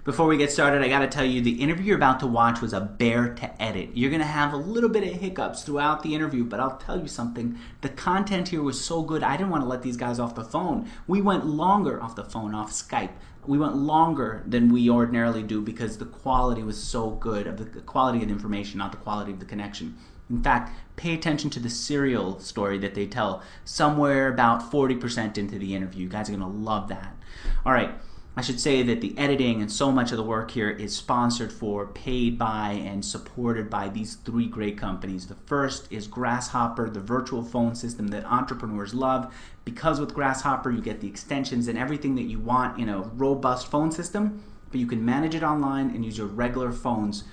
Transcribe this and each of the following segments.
Before we get started, I got to tell you the interview you're about to watch was a bear to edit. You're going to have a little bit of hiccups throughout the interview, but I'll tell you something. The content here was so good, I didn't want to let these guys off the phone. We went longer off the phone, off Skype. We went longer than we ordinarily do because the quality was so good, of the quality of the information, not the quality of the connection. In fact, pay attention to the serial story that they tell somewhere about 40% into the interview. You guys are going to love that. All right. I should say that the editing and so much of the work here is sponsored for, paid by, and supported by these three great companies. The first is Grasshopper, the virtual phone system that entrepreneurs love. Because with Grasshopper you get the extensions and everything that you want in a robust phone system, but you can manage it online and use your regular phones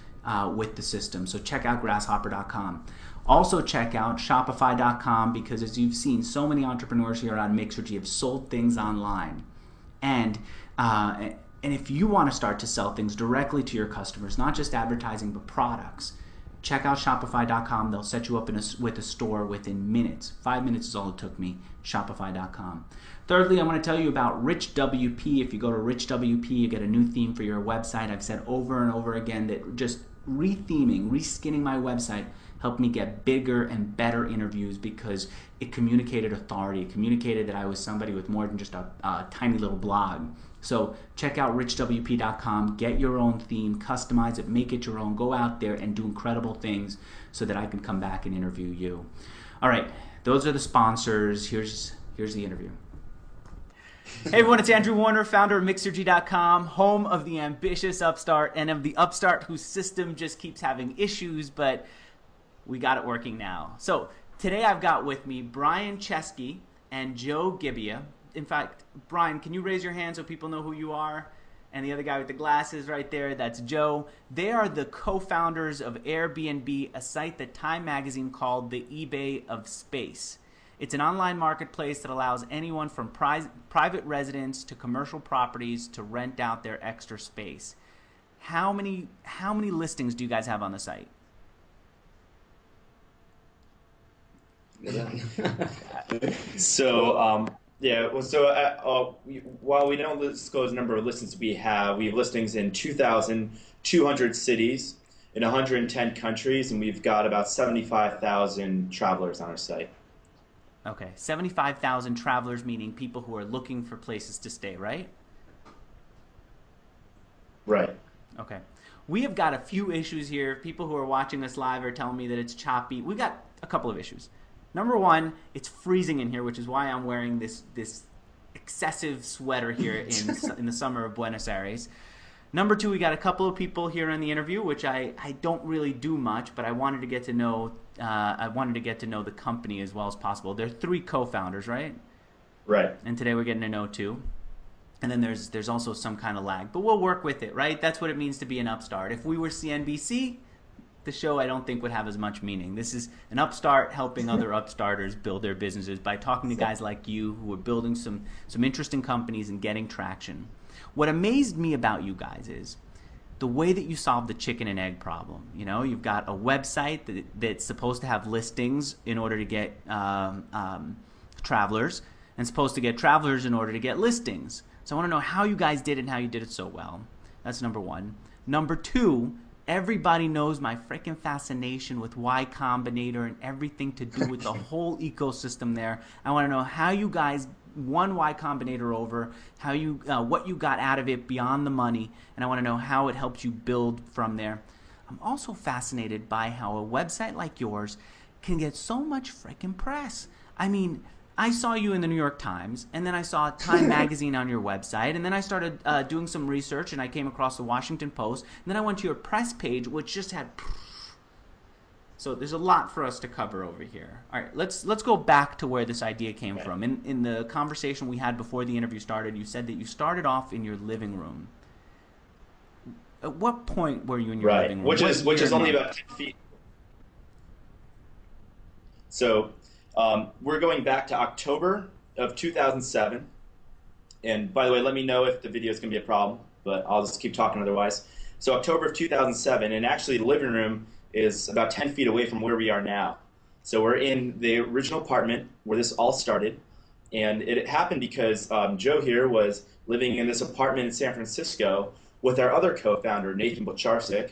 with the system. So check out grasshopper.com. Also check out shopify.com because, as you've seen, so many entrepreneurs here on Mixergy have sold things online. And if you want to start to sell things directly to your customers, not just advertising but products, check out shopify.com. They'll set you up with a store within minutes. 5 minutes is all it took me. Shopify.com. Thirdly, I want to tell you about RichWP. If you go to RichWP, you get a new theme for your website. I've said over and over again that just retheming, reskinning my website helped me get bigger and better interviews because it communicated authority. It communicated that I was somebody with more than just a tiny little blog. So check out richwp.com, get your own theme, customize it, make it your own, go out there and do incredible things so that I can come back and interview you. All right, those are the sponsors. Here's the interview. Hey everyone, it's Andrew Warner, founder of Mixergy.com, home of the ambitious upstart and of the upstart whose system just keeps having issues, but we got it working now. So today I've got with me Brian Chesky and Joe Gebbia. In fact, Brian, can you raise your hand so people know who you are? And the other guy with the glasses right there, that's Joe. They are the co-founders of Airbnb, a site that Time Magazine called the eBay of space. It's an online marketplace that allows anyone from private residents to commercial properties to rent out their extra space. How many listings do you guys have on the site? While we don't disclose the number of listings we have listings in 2,200 cities in 110 countries, and we've got about 75,000 travelers on our site. Okay, 75,000 travelers, meaning people who are looking for places to stay, right? Right. Okay. We have got a few issues here. People who are watching us live are telling me that it's choppy. We've got a couple of issues. Number one, it's freezing in here, which is why I'm wearing this excessive sweater here in the summer of Buenos Aires. Number two, we got a couple of people here in the interview, which I don't really do much, but I wanted to get to know the company as well as possible. They're three co-founders, right? Right. And today we're getting to know two. And then there's also some kind of lag, but we'll work with it, right? That's what it means to be an upstart. If we were CNBC, the show I don't think would have as much meaning. This is an upstart helping other upstarters build their businesses by talking to guys like you who are building some interesting companies and getting traction. What amazed me about you guys is the way that you solve the chicken and egg problem. You know, you've got a website that's supposed to have listings in order to get travelers, and supposed to get travelers in order to get listings. So I want to know how you guys did it and how you did it so well. That's number one. Number two, everybody knows my freaking fascination with Y Combinator and everything to do with the whole ecosystem there. I want to know how you guys won Y Combinator over, how you what you got out of it beyond the money, and I want to know how it helped you build from there. I'm also fascinated by how a website like yours can get so much freaking press. I mean, I saw you in the New York Times, and then I saw Time Magazine on your website, and then I started doing some research, and I came across the Washington Post, and then I went to your press page, which just had... So there's a lot for us to cover over here. All right, let's go back to where this idea came from. In the conversation we had before the interview started, you said that you started off in your living room. At what point were you in your living room? Which is only about 10 feet. So... we're going back to October of 2007, and by the way, let me know if the video is going to be a problem, but I'll just keep talking otherwise. So October of 2007, and actually the living room is about 10 feet away from where we are now. So we're in the original apartment where this all started, and it happened because Joe here was living in this apartment in San Francisco with our other co-founder, Nathan Blecharczyk.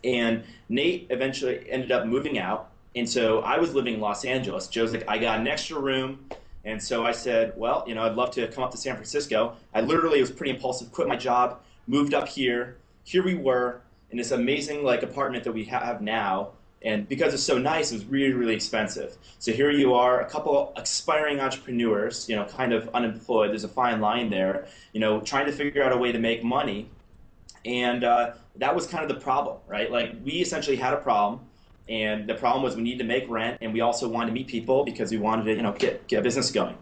And Nate eventually ended up moving out. And so I was living in Los Angeles. Joe's like, I got an extra room. And so I said, well, you know, I'd love to come up to San Francisco. I literally was pretty impulsive, quit my job, moved up here. Here we were in this amazing like apartment that we have now. And because it's so nice, it was really, really expensive. So here you are, a couple aspiring entrepreneurs, you know, kind of unemployed. There's a fine line there, you know, trying to figure out a way to make money. And that was kind of the problem, right? Like we essentially had a problem, and the problem was we needed to make rent, and we also wanted to meet people because we wanted to, you know, get a business going.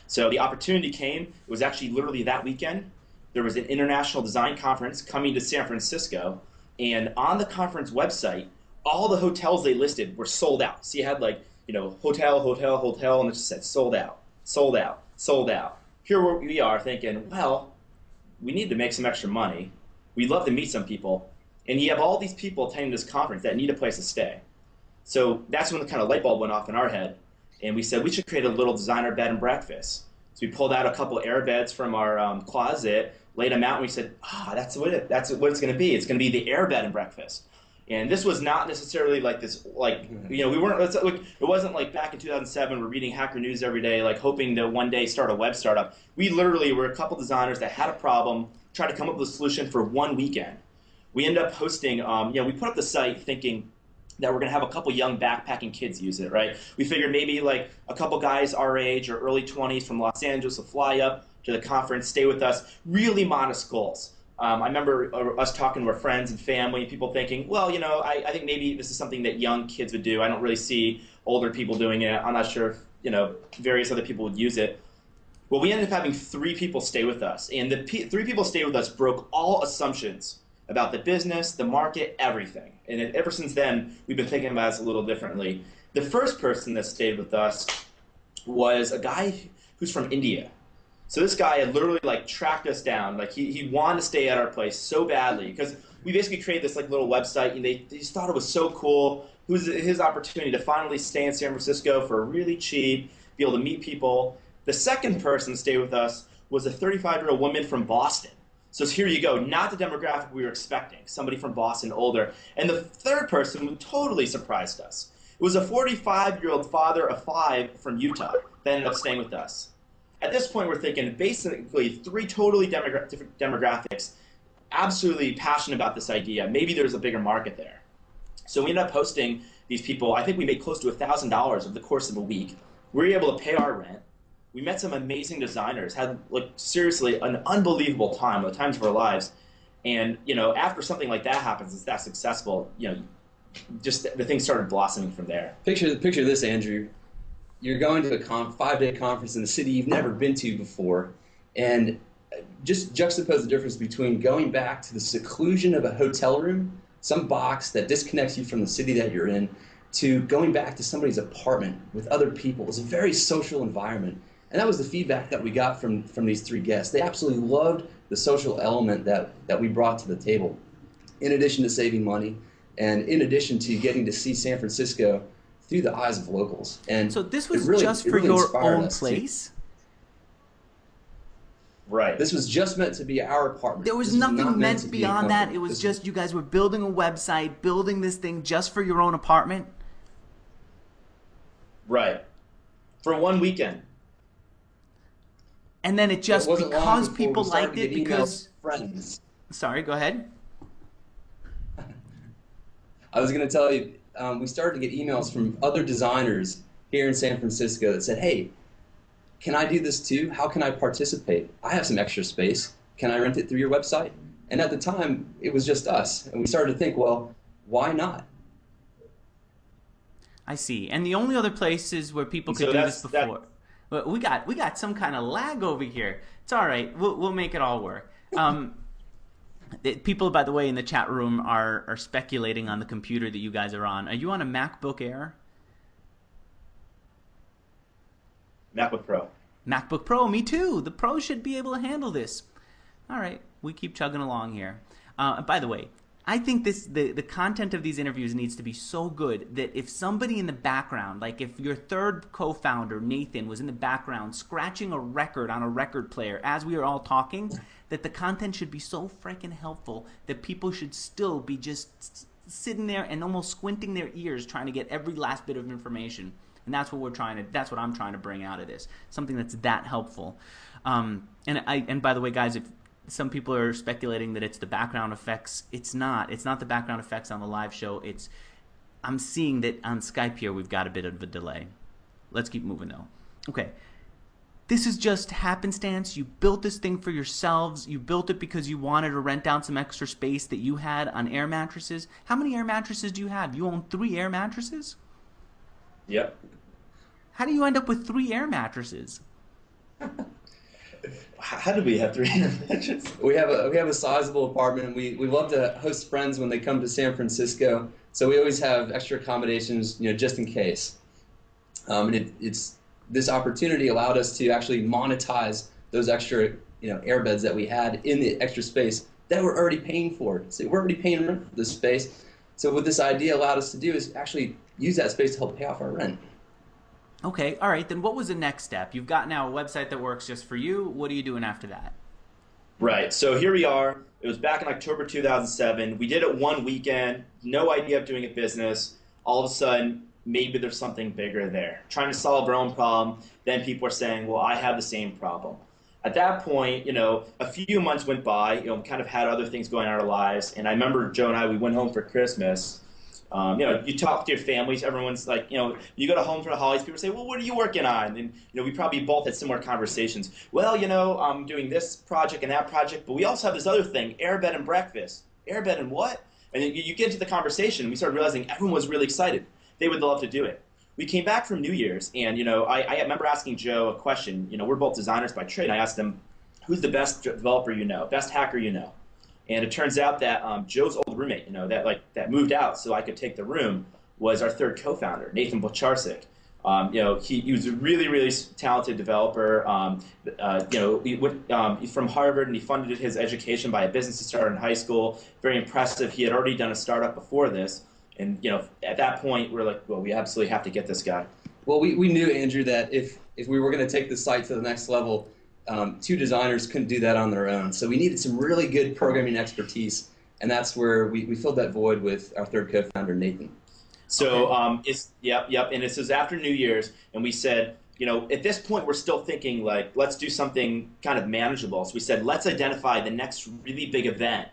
So the opportunity came. It was actually literally that weekend. There was an international design conference coming to San Francisco, and on the conference website, all the hotels they listed were sold out. So you had like, you know, hotel, hotel, hotel, and it just said sold out, sold out, sold out. Here we are thinking, well, we need to make some extra money. We'd love to meet some people. And you have all these people attending this conference that need a place to stay. So that's when the kind of light bulb went off in our head. And we said we should create a little designer bed and breakfast. So we pulled out a couple air beds from our closet, laid them out, and we said, that's what it's going to be. It's going to be the air bed and breakfast. And this was not necessarily like this, like, you know, it wasn't like back in 2007, we're reading Hacker News every day, like hoping to one day start a web startup. We literally were a couple designers that had a problem, tried to come up with a solution for one weekend. We ended up hosting, you know, we put up the site thinking that we're going to have a couple young backpacking kids use it, right? We figured maybe like a couple guys our age or early 20s from Los Angeles will fly up to the conference, stay with us, really modest goals. I remember us talking to our friends and family, people thinking, well, you know, I think maybe this is something that young kids would do. I don't really see older people doing it. I'm not sure if, you know, various other people would use it. Well, we ended up having 3 people stay with us. And the 3 people stay with us broke all assumptions about the business, the market, everything. And ever since then, we've been thinking about this a little differently. The first person that stayed with us was a guy who's from India. So this guy had literally like tracked us down. Like he wanted to stay at our place so badly because we basically created this like little website, and they just thought it was so cool. It was his opportunity to finally stay in San Francisco for really cheap, be able to meet people. The second person to stay with us was a 35-year-old woman from Boston. So here you go, not the demographic we were expecting, somebody from Boston, older. And the third person totally surprised us. It was a 45-year-old father of 5 from Utah that ended up staying with us. At this point, we're thinking basically 3 totally different demographics, absolutely passionate about this idea. Maybe there's a bigger market there. So we ended up hosting these people. I think we made close to $1,000 over the course of a week. We were able to pay our rent. We met some amazing designers, had like seriously an unbelievable time, the times of our lives. And you know, after something like that happens, it's that successful, you know, just the thing started blossoming from there. Picture this, Andrew. You're going to a 5-day conference in the city you've never been to before, and just juxtapose the difference between going back to the seclusion of a hotel room, some box that disconnects you from the city that you're in, to going back to somebody's apartment with other people. It was a very social environment. And that was the feedback that we got from these 3 guests. They absolutely loved the social element that we brought to the table, in addition to saving money, and in addition to getting to see San Francisco through the eyes of locals. And so this was just for your own place? Right. This was just meant to be our apartment. There was nothing meant beyond that. It was just you guys were building a website, building this thing just for your own apartment? Right. For one weekend. And then it just, because people liked it, because... Friends. Sorry, go ahead. I was going to tell you, we started to get emails from other designers here in San Francisco that said, hey, can I do this too? How can I participate? I have some extra space. Can I rent it through your website? And at the time, it was just us. And we started to think, well, why not? I see. And the only other places where people could do this before... We got some kind of lag over here. It's all right. We'll make it all work. People, by the way, in the chat room are speculating on the computer that you guys are on. Are you on a MacBook Air? MacBook Pro. MacBook Pro, me too. The Pro should be able to handle this. All right, we keep chugging along here. By the way, I think the content of these interviews needs to be so good that if somebody in the background, like if your third co-founder, Nathan, was in the background scratching a record on a record player as we were all talking, that the content should be so freaking helpful that people should still be just sitting there and almost squinting their ears trying to get every last bit of information. And that's what I'm trying to bring out of this. Something that's that helpful. And by the way, guys, if some people are speculating that it's the background effects, it's not. It's not the background effects on the live show. I'm seeing that on Skype here we've got a bit of a delay. Let's keep moving though. Okay. This is just happenstance. You built this thing for yourselves. You built it because you wanted to rent out some extra space that you had on air mattresses. How many air mattresses do you have? You own 3 air mattresses? Yep. How do you end up with 3 air mattresses? How do we have 3 air mattresses? We have a sizable apartment. We love to host friends when they come to San Francisco, so we always have extra accommodations, just in case. And it's this opportunity allowed us to actually monetize those extra, air beds that we had in the extra space that we're already paying for. So we're already paying rent for this space. So what this idea allowed us to do is actually use that space to help pay off our rent. Okay, all right. Then what was the next step? You've got now a website that works just for you. What are you doing after that? Right. So here we are. It was back in October 2007. We did it one weekend. No idea of doing a business. All of a sudden, maybe there's something bigger there. Trying to solve our own problem. Then people are saying, well, I have the same problem. At that point, a few months went by. We kind of had other things going on in our lives. And I remember Joe and I, we went home for Christmas. You talk to your families, everyone's like, you go to home for the holidays, people say, well, what are you working on? And, we probably both had similar conversations. Well, I'm doing this project and that project, but we also have this other thing, air bed and breakfast. Air bed and what? And then you get into the conversation, and we started realizing everyone was really excited. They would love to do it. We came back from New Year's, and, I remember asking Joe a question. We're both designers by trade, and I asked him, who's the best developer you know, best hacker you know? And it turns out that Joe's old roommate, that moved out so I could take the room, was our third co-founder, Nathan Blecharczyk. He was a really, really talented developer. He went, from Harvard, and he funded his education by a business he started in high school. Very impressive. He had already done a startup before this. And at that point, we're like, well, we absolutely have to get this guy. Well, we knew, Andrew, that if we were going to take the site to the next level, 2 designers couldn't do that on their own. So we needed some really good programming expertise, and that's where we filled that void with our third co-founder, Nathan. So and this was after New Year's, and we said, at this point we're still thinking like, let's do something kind of manageable. So we said, let's identify the next really big event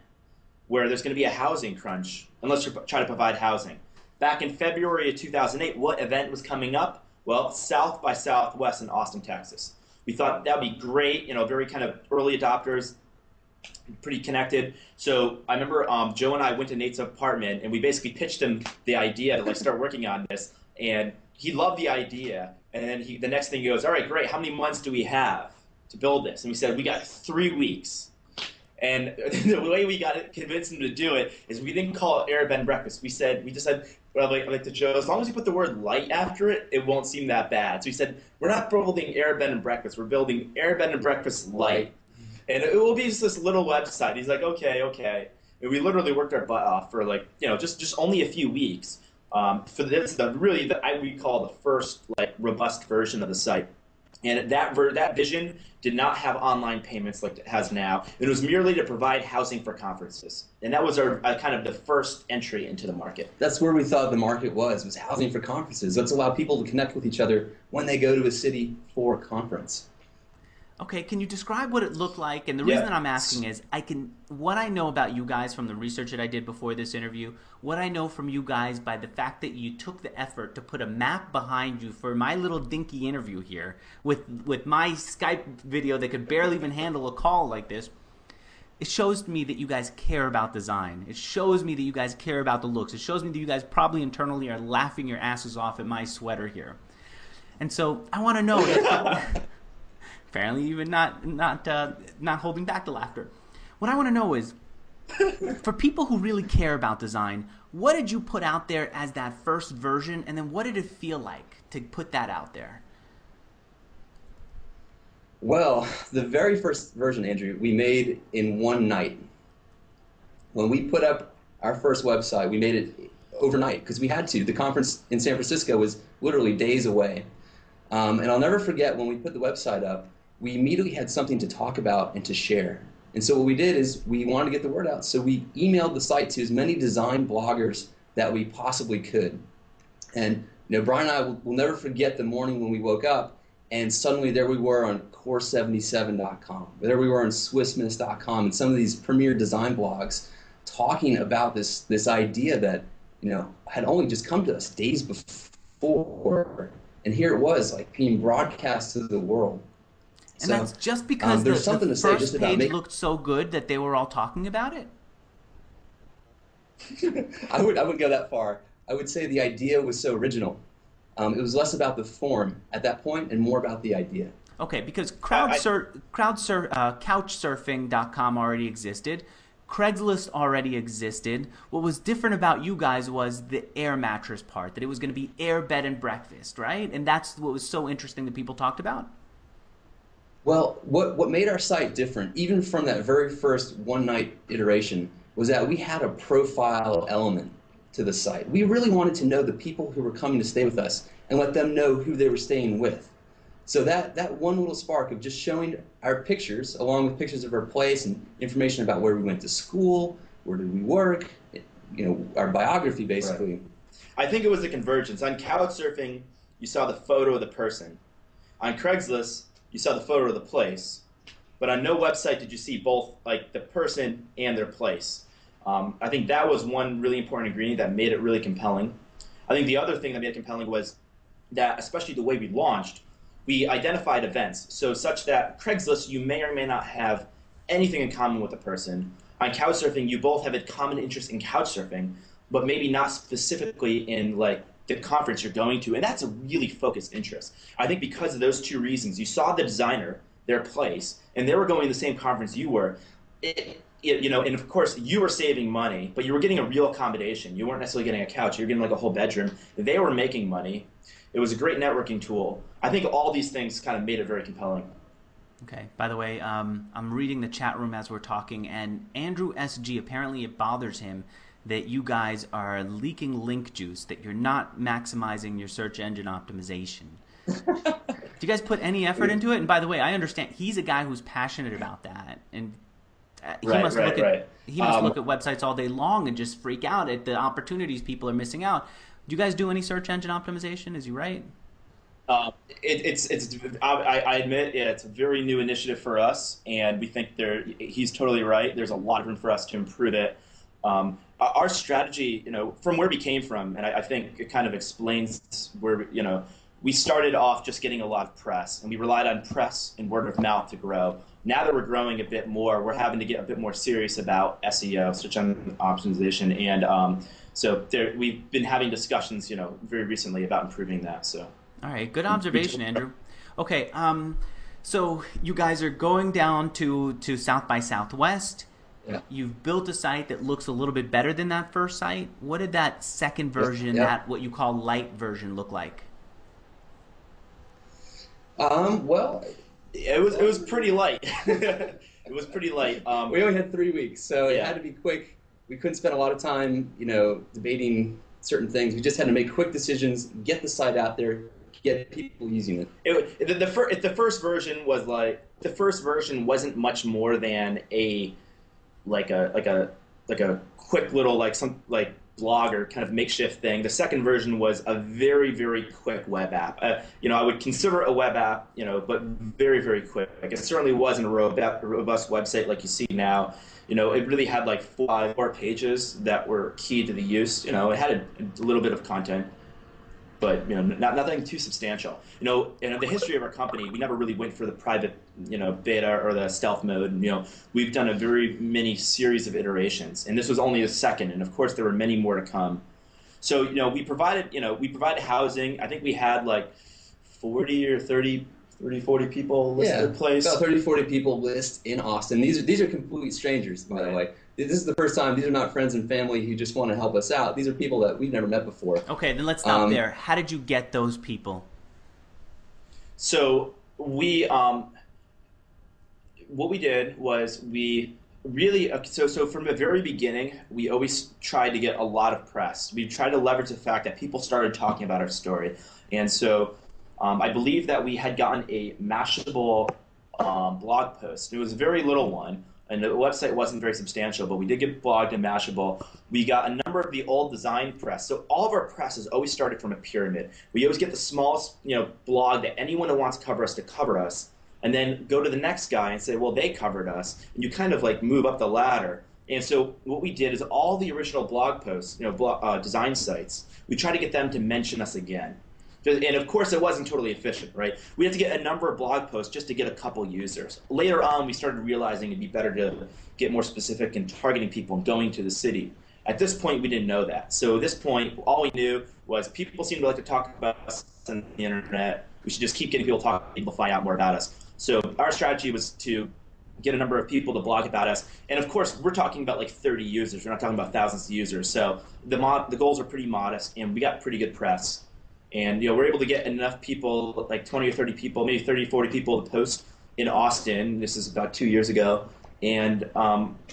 where there's going to be a housing crunch, and let's try to provide housing. Back in February of 2008, what event was coming up? Well, South by Southwest in Austin, Texas. We thought that would be great, very kind of early adopters, pretty connected. So I remember Joe and I went to Nate's apartment, and we basically pitched him the idea to start working on this, and he loved the idea. And then the next thing he goes, all right, great, how many months do we have to build this? And we said, we got 3 weeks. And the way we convinced him to do it is we didn't call it air bed and breakfast. We just said, like to Joe, as long as you put the word light after it, it won't seem that bad. So he said, we're not building air bed and breakfast, we're building air bed and breakfast light. And it will be just this little website. He's like, okay. And we literally worked our butt off for just only a few weeks. For this, we call the first robust version of the site. And that vision did not have online payments like it has now. It was merely to provide housing for conferences. And that was our kind of the first entry into the market. That's where we thought the market was housing for conferences. Let's allow people to connect with each other when they go to a city for a conference. Okay, can you describe what it looked like? And the reason that I'm asking is what I know about you guys from the research that I did before this interview, what I know from you guys by the fact that you took the effort to put a map behind you for my little dinky interview here with my Skype video that could barely even handle a call like this, it shows me that you guys care about design. It shows me that you guys care about the looks. It shows me that you guys probably internally are laughing your asses off at my sweater here. And so I want to know if apparently even not holding back the laughter. What I want to know is, for people who really care about design, what did you put out there as that first version, and then what did it feel like to put that out there? Well, the very first version, Andrew, we made in one night. When we put up our first website, we made it overnight because we had to. The conference in San Francisco was literally days away. And I'll never forget when we put the website up, we immediately had something to talk about and to share. And so what we did is we wanted to get the word out. So we emailed the site to as many design bloggers that we possibly could. And Brian and I will never forget the morning when we woke up and suddenly there we were on core77.com. There we were on swissmiss.com and some of these premier design blogs talking about this idea that had only just come to us days before. And here it was, like, being broadcast to the world. And so, that's just because the first page looked so good that they were all talking about it? I wouldn't go that far. I would say the idea was so original. It was less about the form at that point and more about the idea. Okay, because couchsurfing.com already existed. Craigslist already existed. What was different about you guys was the air mattress part, that it was going to be air bed and breakfast, right? And that's what was so interesting that people talked about. Well, what made our site different, even from that very first one-night iteration, was that we had a profile element to the site. We really wanted to know the people who were coming to stay with us and let them know who they were staying with. So that one little spark of just showing our pictures, along with pictures of our place and information about where we went to school, where did we work, our biography, basically. Right. I think it was the convergence. On Couchsurfing, you saw the photo of the person. On Craigslist, you saw the photo of the place, but on no website did you see both, like, the person and their place. I think that was one really important ingredient that made it really compelling. I think the other thing that made it compelling was that, especially the way we launched, we identified events, so such that Craigslist, you may or may not have anything in common with a person. On Couchsurfing, you both have a common interest in couchsurfing, but maybe not specifically in, like, the conference you're going to, and that's a really focused interest. I think because of those two reasons, you saw the designer, their place, and they were going to the same conference you were. And of course, you were saving money, but you were getting a real accommodation. You weren't necessarily getting a couch. You were getting, like, a whole bedroom. They were making money. It was a great networking tool. I think all these things kind of made it very compelling. Okay. By the way, I'm reading the chat room as we're talking, and Andrew SG, apparently it bothers him that you guys are leaking link juice, that you're not maximizing your search engine optimization. Do you guys put any effort into it? And by the way, I understand he's a guy who's passionate about that, and he must look at websites all day long and just freak out at the opportunities people are missing out. Do you guys do any search engine optimization? Is he right? I admit it's a very new initiative for us, and we think he's totally right. There's a lot of room for us to improve it. Our strategy, from where we came from, and I think it kind of explains where, we started off just getting a lot of press, and we relied on press and word of mouth to grow. Now that we're growing a bit more, we're having to get a bit more serious about SEO, search engine optimization, and so we've been having discussions, very recently about improving that. So. All right, good observation, Andrew. Okay, so you guys are going down to South by Southwest. Yeah. You've built a site that looks a little bit better than that first site. What did that second version, that what you call light version, look like? Well, it was pretty light. It was pretty light. We only had 3 weeks, so it had to be quick. We couldn't spend a lot of time, debating certain things. We just had to make quick decisions, get the site out there, get people using it. The first version wasn't much more than a quick little blog or kind of makeshift thing. The second version was a very, very quick web app. I would consider it a web app, but very, very quick. It certainly wasn't a robust website like you see now. It really had like 4 pages that were key to the use. It had a little bit of content, but nothing too substantial. In the history of our company, we never really went for the private, beta or the stealth mode. We've done a very many series of iterations, and this was only the second. And of course, there were many more to come. So we provided housing. I think we had like 40 or 30. 30, 40 people list their place. About 30, 40 people list in Austin. These are complete strangers, by the way. This is the first time. These are not friends and family who just want to help us out. These are people that we've never met before. Okay, then let's stop there. How did you get those people? So what we did was we really, so from the very beginning, we always tried to get a lot of press. We tried to leverage the fact that people started talking about our story. And so I believe that we had gotten a Mashable blog post. It was a very little one, and the website wasn't very substantial, but we did get blogged and Mashable. We got a number of the old design press. So all of our presses always started from a pyramid. We always get the smallest, blog that anyone who wants to cover us, and then go to the next guy and say, well, they covered us, and you kind of like move up the ladder. And so what we did is all the original blog posts, design sites, we tried to get them to mention us again. And of course, it wasn't totally efficient, right? We had to get a number of blog posts just to get a couple users. Later on, we started realizing it'd be better to get more specific and targeting people and going to the city. At this point, we didn't know that. So at this point, all we knew was people seemed to like to talk about us on the internet. We should just keep getting people talking, people find out more about us. So our strategy was to get a number of people to blog about us. And of course, we're talking about like 30 users. We're not talking about thousands of users. So the goals are pretty modest, and we got pretty good press. And we're able to get enough people, like 20 or 30 people, maybe 30, 40 people to post in Austin. This is about 2 years ago. And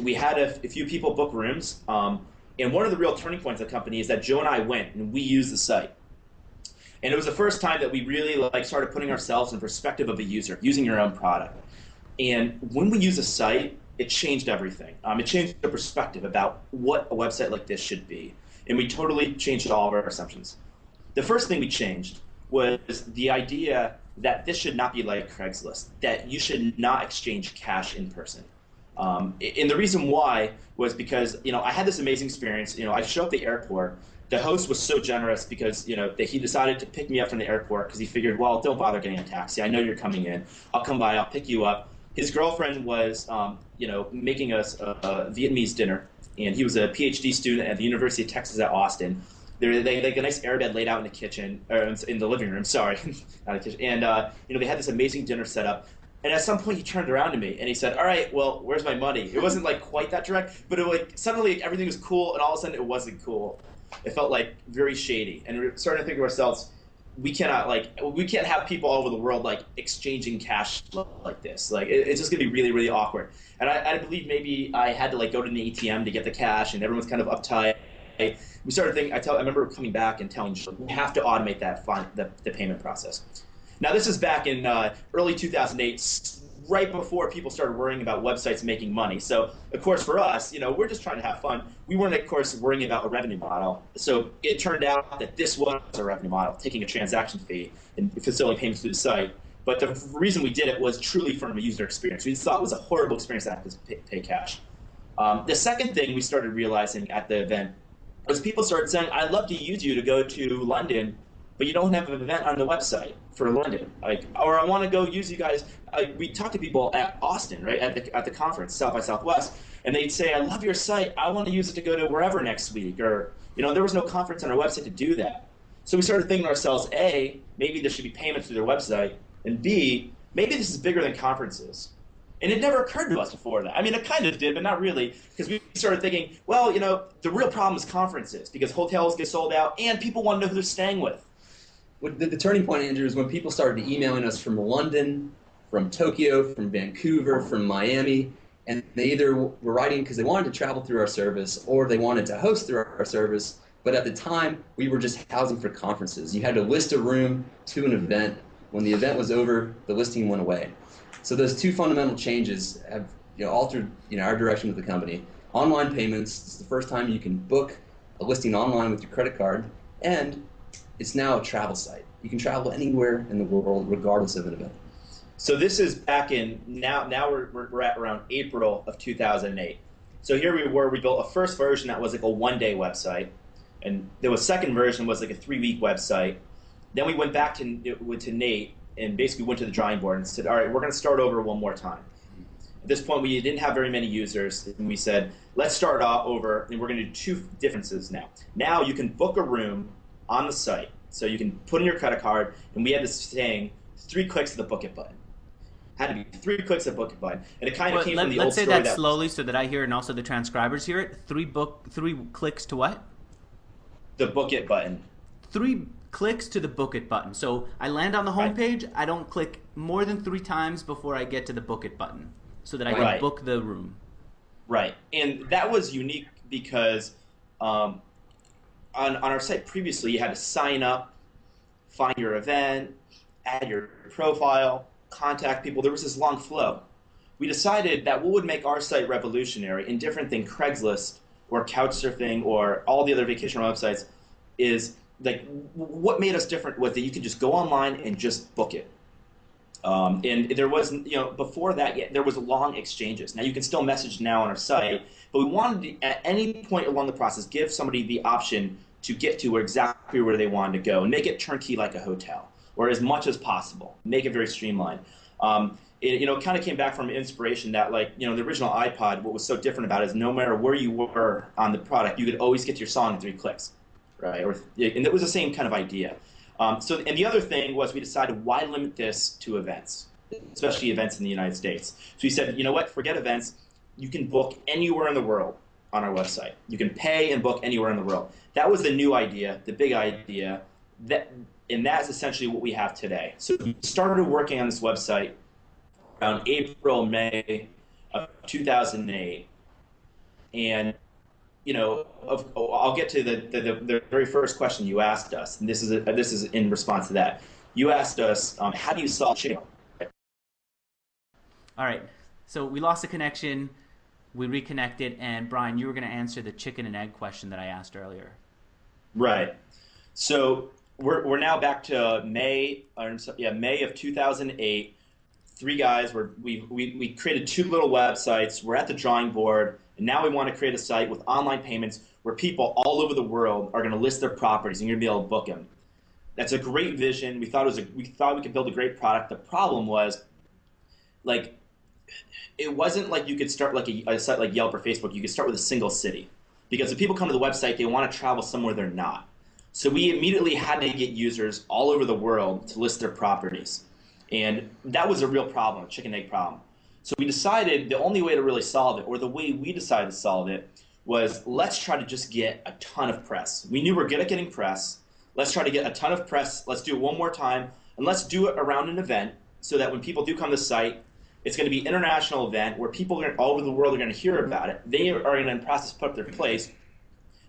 we had a few people book rooms. And one of the real turning points of the company is that Joe and I went and we used the site. And it was the first time that we really started putting ourselves in perspective of a user, using your own product. And when we use a site, it changed everything. It changed the perspective about what a website like this should be. And we totally changed all of our assumptions. The first thing we changed was the idea that this should not be like Craigslist, that you should not exchange cash in person. And the reason why was because, I had this amazing experience. I show up at the airport. The host was so generous because, that he decided to pick me up from the airport because he figured, well, don't bother getting a taxi. I know you're coming in. I'll come by. I'll pick you up. His girlfriend was, making us a Vietnamese dinner, and he was a PhD student at the University of Texas at Austin. They had a nice airbed laid out in the kitchen, or in the living room, sorry, not a kitchen. And, they had this amazing dinner set up. And at some point, he turned around to me, and he said, all right, well, where's my money? It wasn't, quite that direct, but suddenly everything was cool, and all of a sudden it wasn't cool. It felt, very shady. And we were starting to think to ourselves, we can't have people all over the world, exchanging cash like this. It's just going to be really, really awkward. And I believe maybe I had to, go to the ATM to get the cash, and everyone's kind of uptight. We started thinking. I remember coming back and telling you, we have to automate the payment process. Now this is back in early 2008, right before people started worrying about websites making money. So of course for us, we're just trying to have fun. We weren't, of course, worrying about a revenue model. So it turned out that this was a revenue model, taking a transaction fee and facilitating payments through the site. But the reason we did it was truly from a user experience. We thought it was a horrible experience to have to pay cash. The second thing we started realizing at the event was people started saying, I'd love to use you to go to London, but you don't have an event on the website for London. Or I want to go use you guys. We talked to people at Austin, right, at the conference, South by Southwest, and they'd say, I love your site. I want to use it to go to wherever next week. Or, there was no conference on our website to do that. So we started thinking to ourselves, A, maybe there should be payments through their website, and B, maybe this is bigger than conferences. And it never occurred to us before that. I mean, it kind of did, but not really, because we started thinking, well, the real problem is conferences, because hotels get sold out, and people want to know who they're staying with. The turning point, Andrew, is when people started emailing us from London, from Tokyo, from Vancouver, from Miami, and they either were writing because they wanted to travel through our service, or they wanted to host through our service. But at the time, we were just housing for conferences. You had to list a room to an event. When the event was over, the listing went away. So those two fundamental changes have altered our direction with the company. Online payments, it's the first time you can book a listing online with your credit card, and it's now a travel site. You can travel anywhere in the world regardless of an event. So this is back in, now we're at around April of 2008. So here we built a first version that was a one-day website, and there was a second version was a 3-week website. Then we went back to Nate and basically went to the drawing board and said, all right, we're going to start over one more time. At this point, we didn't have very many users, and we said, let's start off over, and we're going to do two differences now. Now you can book a room on the site, so you can put in your credit card, and we had this saying, 3 clicks to the book it button. Had to be 3 clicks to the book it button, and it kind of came from the old story. Let's say that slowly so that I hear it and also the transcribers hear it. 3 clicks to what? The book it button. 3 clicks to the book it button. So I land on the home page. I don't click more than 3 times before I get to the book it button, so that I can book the room. Right, and that was unique because on our site previously, you had to sign up, find your event, add your profile, contact people. There was this long flow. we decided that what would make our site revolutionary and different than Craigslist or Couchsurfing or all the other vacation websites is like what made us different was that you could just go online and just book it. And there wasn't, before that, there was long exchanges. Now you can still message now on our site, but we wanted to, at any point along the process, give somebody the option to get to exactly where they wanted to go and make it turnkey like a hotel, or as much as possible, make it very streamlined. It kind of came back from inspiration that, the original iPod, what was so different about it is no matter where you were on the product, you could always get to your song in 3 clicks, right? And it was the same kind of idea. And the other thing was we decided, why limit this to events, especially events in the United States? So we said, you know what, forget events. You can book anywhere in the world on our website. You can pay and book anywhere in the world. That was the new idea, the big idea, and that's essentially what we have today. So we started working on this website around April, May of 2008, and I'll get to the very first question you asked us, and this is in response to that. You asked us, how do you solve chicken? All right, so we lost the connection, we reconnected, and Brian, you were going to answer the chicken and egg question that I asked earlier. Right. So we're now back to May of 2008. 3 guys, we created 2 little websites. We're at the drawing board, and now we want to create a site with online payments where people all over the world are going to list their properties, and you're going to be able to book them. That's a great vision. We thought we could build a great product. The problem was, it wasn't like you could start like a site like Yelp or Facebook. You could start with a single city, because if people come to the website, they want to travel somewhere they're not. So we immediately had to get users all over the world to list their properties. And that was a real problem, a chicken egg problem. So we decided the only way to really solve it, or the way we decided to solve it, was let's try to just get a ton of press. We knew we're good at getting press. Let's try to get a ton of press. Let's do it one more time. And let's do it around an event so that when people do come to the site, it's going to be an international event where people all over the world are going to hear about it. They are going to, in the process, put up their place.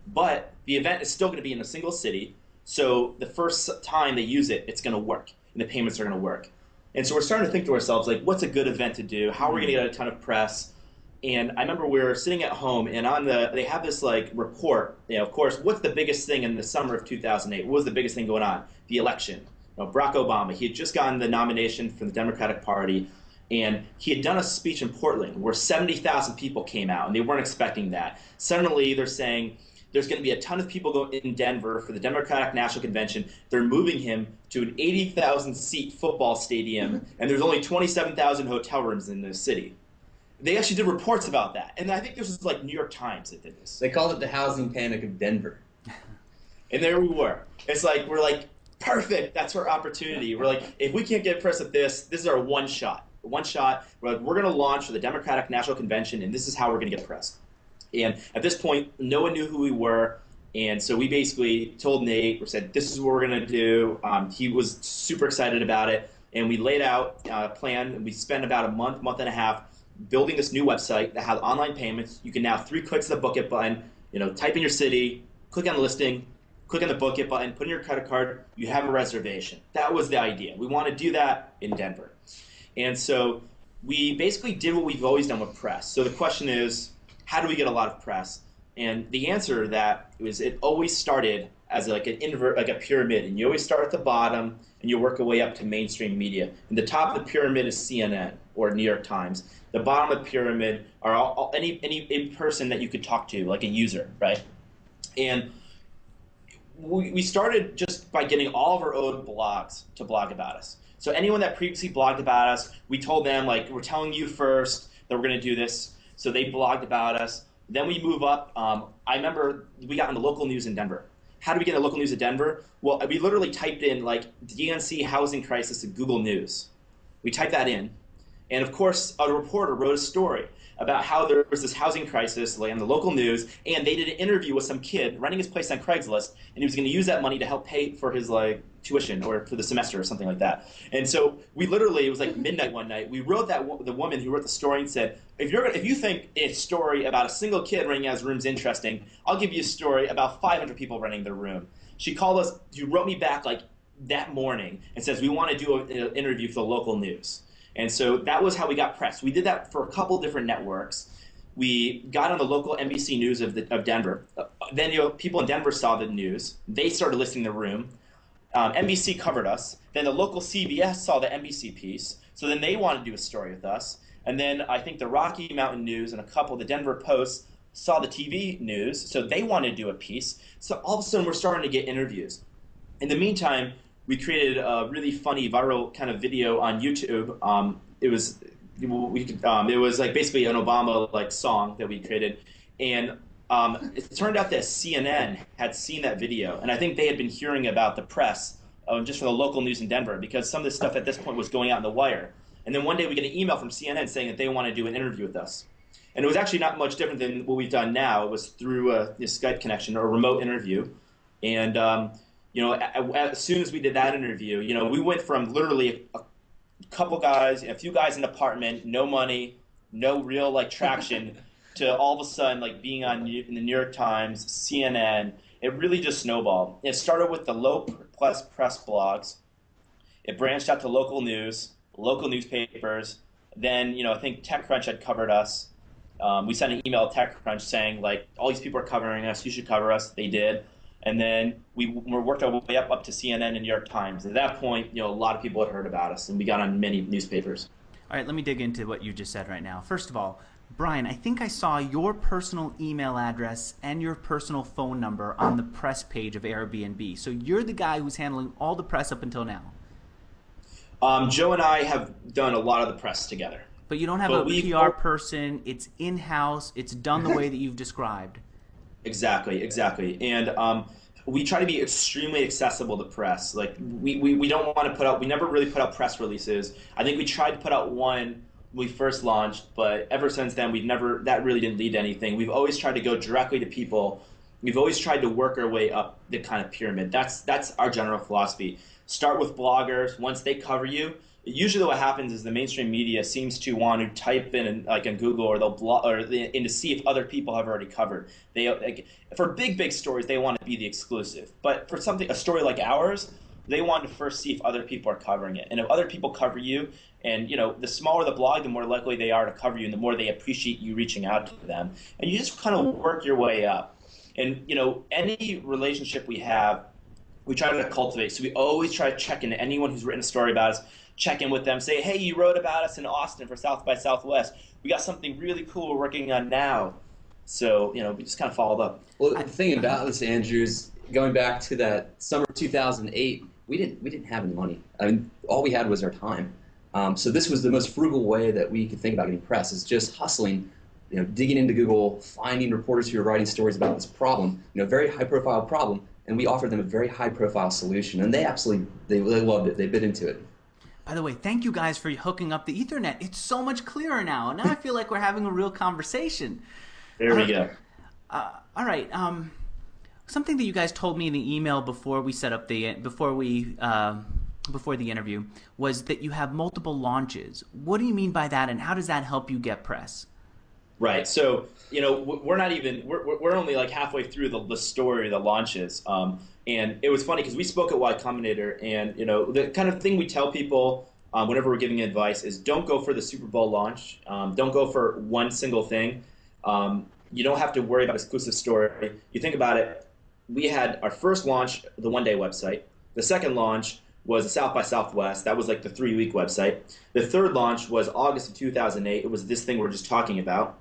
But the event is still going to be in a single city. So the first time they use it, it's going to work. And the payments are going to work. And so we're starting to think to ourselves, what's a good event to do? How are we going to get a ton of press? And I remember we were sitting at home, and they have this report. Of course, what's the biggest thing in the summer of 2008? What was the biggest thing going on? The election. Barack Obama. He had just gotten the nomination for the Democratic Party, and he had done a speech in Portland where 70,000 people came out, and they weren't expecting that. Suddenly, they're saying there's going to be a ton of people in Denver for the Democratic National Convention. They're moving him to an 80,000-seat football stadium, and there's only 27,000 hotel rooms in the city. They actually did reports about that, and I think this was New York Times that did this. They called it the housing panic of Denver. And there we were. It's we're perfect, that's our opportunity. We're if we can't get press at this is our one shot. One shot, we're going to launch for the Democratic National Convention, and this is how we're going to get press. And at this point, no one knew who we were, and so we basically told Nate, we said, this is what we're going to do. He was super excited about it, and we laid out a plan, and we spent about a month and a half building this new website that had online payments. You can now 3 clicks of the book it button, type in your city, click on the listing, click on the book it button, put in your credit card, you have a reservation. That was the idea. We want to do that in Denver. And so we basically did what we've always done with press. So the question is, how do we get a lot of press? And the answer to that was it always started as a pyramid. And you always start at the bottom, and you work your way up to mainstream media. And the top of the pyramid is CNN or New York Times. The bottom of the pyramid are any person that you could talk to, like a user, right? And we started just by getting all of our own blogs to blog about us. So anyone that previously blogged about us, we told them, we're telling you first that we're going to do this. So they blogged about us. Then we move up. I remember we got in the local news in Denver. How do we get in the local news in Denver? Well, we literally typed in DNC housing crisis to Google News. We typed that in. And of course, a reporter wrote a story about how there was this housing crisis on the local news, and they did an interview with some kid renting his place on Craigslist, and he was going to use that money to help pay for his tuition or for the semester or something like that. And so we literally, it was midnight one night, we wrote the woman who wrote the story and said, if you think a story about a single kid renting out his room is interesting, I'll give you a story about 500 people renting their room. She called us, she wrote me back that morning and says, we want to do an interview for the local news. And so that was how we got press. We did that for a couple different networks. We got on the local NBC News of Denver. Then people in Denver saw the news. They started listing the room. NBC covered us. Then the local CBS saw the NBC piece. So then they wanted to do a story with us. And then I think the Rocky Mountain News and a couple of the Denver Post saw the TV news. So they wanted to do a piece. So all of a sudden we're starting to get interviews. In the meantime, we created a really funny viral kind of video on YouTube. It was like basically an Obama like song that we created, and it turned out that CNN had seen that video, and I think they had been hearing about the press just from the local news in Denver, because some of this stuff at this point was going out in the wire. And then one day we get an email from CNN saying that they want to do an interview with us, and it was actually not much different than what we've done now. It was through a Skype connection or a remote interview, and as soon as we did that interview, we went from literally a couple guys, a few guys in an apartment, no money, no real like traction, to all of a sudden like being in the New York Times, CNN. It really just snowballed. It started with the low plus press blogs. It branched out to local news, local newspapers. Then I think TechCrunch had covered us. We sent an email to TechCrunch saying like, all these people are covering us, you should cover us. They did. And then we worked our way up to CNN and New York Times. At that point, a lot of people had heard about us, and we got on many newspapers. All right, let me dig into what you just said right now. First of all, Brian, I think I saw your personal email address and your personal phone number on the press page of Airbnb. So you're the guy who's handling all the press up until now. Joe and I have done a lot of the press together. But you don't have a PR person. It's in-house. It's done the way that you've described. Exactly. And we try to be extremely accessible to press. Like we don't want to put out, we never really put out press releases. I think we tried to put out one when we first launched, but ever since then that really didn't lead to anything. We've always tried to go directly to people. We've always tried to work our way up the kind of pyramid. That's our general philosophy. Start with bloggers. Once they cover you, usually what happens is the mainstream media seems to want to type in Google, or they'll blog and to see if other people have already covered. For big stories, they want to be the exclusive. But for a story like ours, they want to first see if other people are covering it. And if other people cover you, and the smaller the blog, the more likely they are to cover you, and the more they appreciate you reaching out to them. And you just kind of work your way up. And any relationship we have, we try to cultivate. So we always try to check in to anyone who's written a story about us. Check in with them, say, hey, you wrote about us in Austin for South by Southwest. We got something really cool we're working on now. So, we just kind of followed up. Well, the thing about this, Andrew, is going back to that summer of 2008, we didn't have any money. I mean, all we had was our time. So this was the most frugal way that we could think about getting press, is just hustling, digging into Google, finding reporters who are writing stories about this problem, very high-profile problem, and we offered them a very high-profile solution, and they loved it. They bit into it. By the way, thank you guys for hooking up the Ethernet. It's so much clearer now. Now I feel like we're having a real conversation. There we go. All right. Something that you guys told me in the email before we set up before the interview was that you have multiple launches. What do you mean by that, and how does that help you get press? Right. So we're only like halfway through the story, the launches. And it was funny because we spoke at Combinator, and the kind of thing we tell people whenever we're giving advice is don't go for the Super Bowl launch. Don't go for one single thing. You don't have to worry about exclusive story. You think about it. We had our first launch, the one-day website. The second launch was the South by Southwest. That was like the 3-week website. The third launch was August of 2008. It was this thing we're just talking about.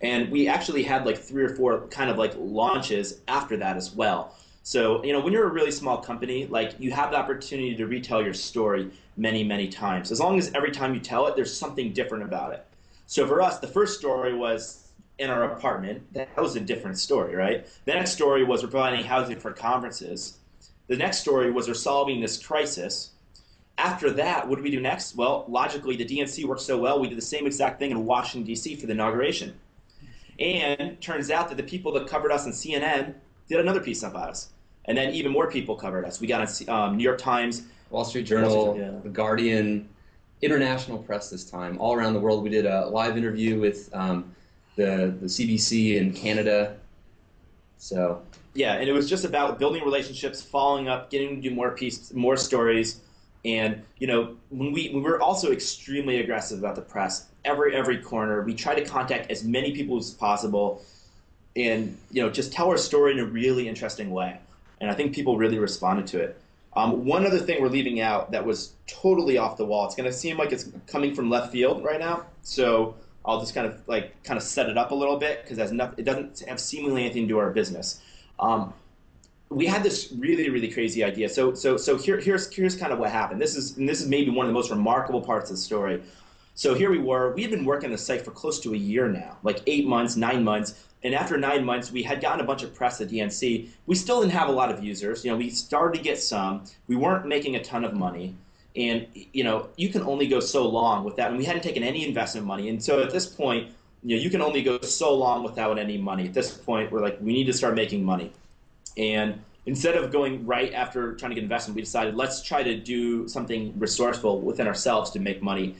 And we actually had like 3 or 4 kind of like launches after that as well. So, when you're a really small company, like you have the opportunity to retell your story many, many times. As long as every time you tell it, there's something different about it. So for us, the first story was in our apartment. That was a different story, right? The next story was we're providing housing for conferences. The next story was we're solving this crisis. After that, what did we do next? Well, logically, the DNC worked so well, we did the same exact thing in Washington, D.C. for the inauguration. And turns out that the people that covered us on CNN did another piece about us. And then even more people covered us. We got on New York Times, Wall Street Journal, The Guardian, international press this time, all around the world. We did a live interview with the CBC in Canada. So yeah, and it was just about building relationships, following up, getting to do more stories. And when we were also extremely aggressive about the press, every corner, we tried to contact as many people as possible, and just tell our story in a really interesting way. And I think people really responded to it. One other thing we're leaving out that was totally off the wall. It's going to seem like it's coming from left field right now, so I'll just kind of set it up a little bit because it doesn't have seemingly anything to do with our business. We had this really crazy idea. So here's kind of what happened. This is maybe one of the most remarkable parts of the story. So here we had been working the site for close to a year now, like 8 months, 9 months. And after 9 months, we had gotten a bunch of press at DNC. We still didn't have a lot of users. We started to get some. We weren't making a ton of money. And, you can only go so long with that. And we hadn't taken any investment money. And so at this point, you can only go so long without any money. At this point, we're like, we need to start making money. And instead of going right after trying to get investment, we decided let's try to do something resourceful within ourselves to make money.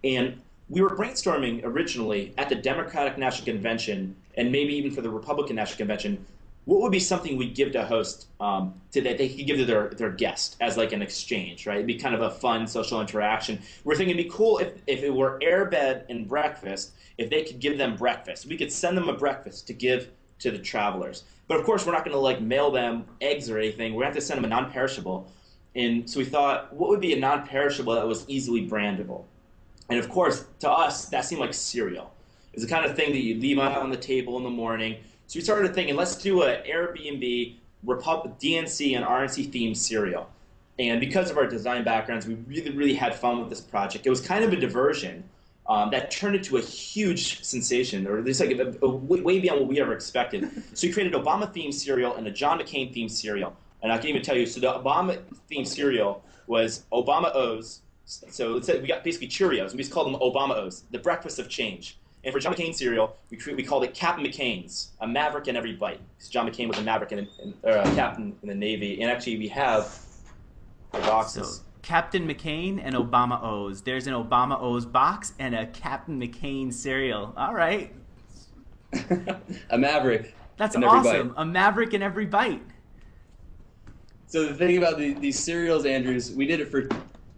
And we were brainstorming originally at the Democratic National Convention and maybe even for the Republican National Convention, what would be something we'd give to host that they could give to their guest as like an exchange, right? It'd be kind of a fun social interaction. We're thinking it'd be cool if it were airbed and breakfast, if they could give them breakfast. We could send them a breakfast to give to the travelers. But of course, we're not going to like mail them eggs or anything. We have to send them a non-perishable. And so we thought, what would be a non-perishable that was easily brandable? And of course, to us, that seemed like cereal. It's the kind of thing that you leave out on the table in the morning. So we started thinking, let's do an Airbnb, DNC, and RNC themed cereal. And because of our design backgrounds, we really had fun with this project. It was kind of a diversion that turned into a huge sensation, or at least like way beyond what we ever expected. So we created Obama themed cereal and a John McCain themed cereal. And I can even tell you, so the Obama themed cereal was Obama O's. So let's say we got basically Cheerios, and we just called them Obama O's, the breakfast of change. And for John McCain cereal, we called it Captain McCain's, a maverick in every bite. Because John McCain was a maverick or a captain in the Navy. And actually, we have the boxes. So, Captain McCain and Obama O's. There's an Obama O's box and a Captain McCain cereal. All right. A maverick. That's in every awesome. bite. A maverick in every bite. So the thing about these cereals, Andrews, we did it for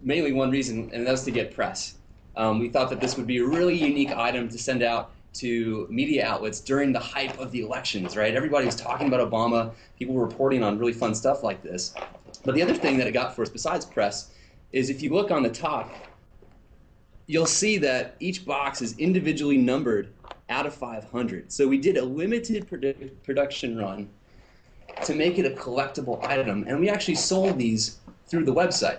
mainly one reason, and that was to get press. We thought that this would be a really unique item to send out to media outlets during the hype of the elections, right? Everybody was talking about Obama. People were reporting on really fun stuff like this. But the other thing that it got for us besides press is if you look on the top, you'll see that each box is individually numbered out of 500. So we did a limited production run to make it a collectible item, and we actually sold these through the website.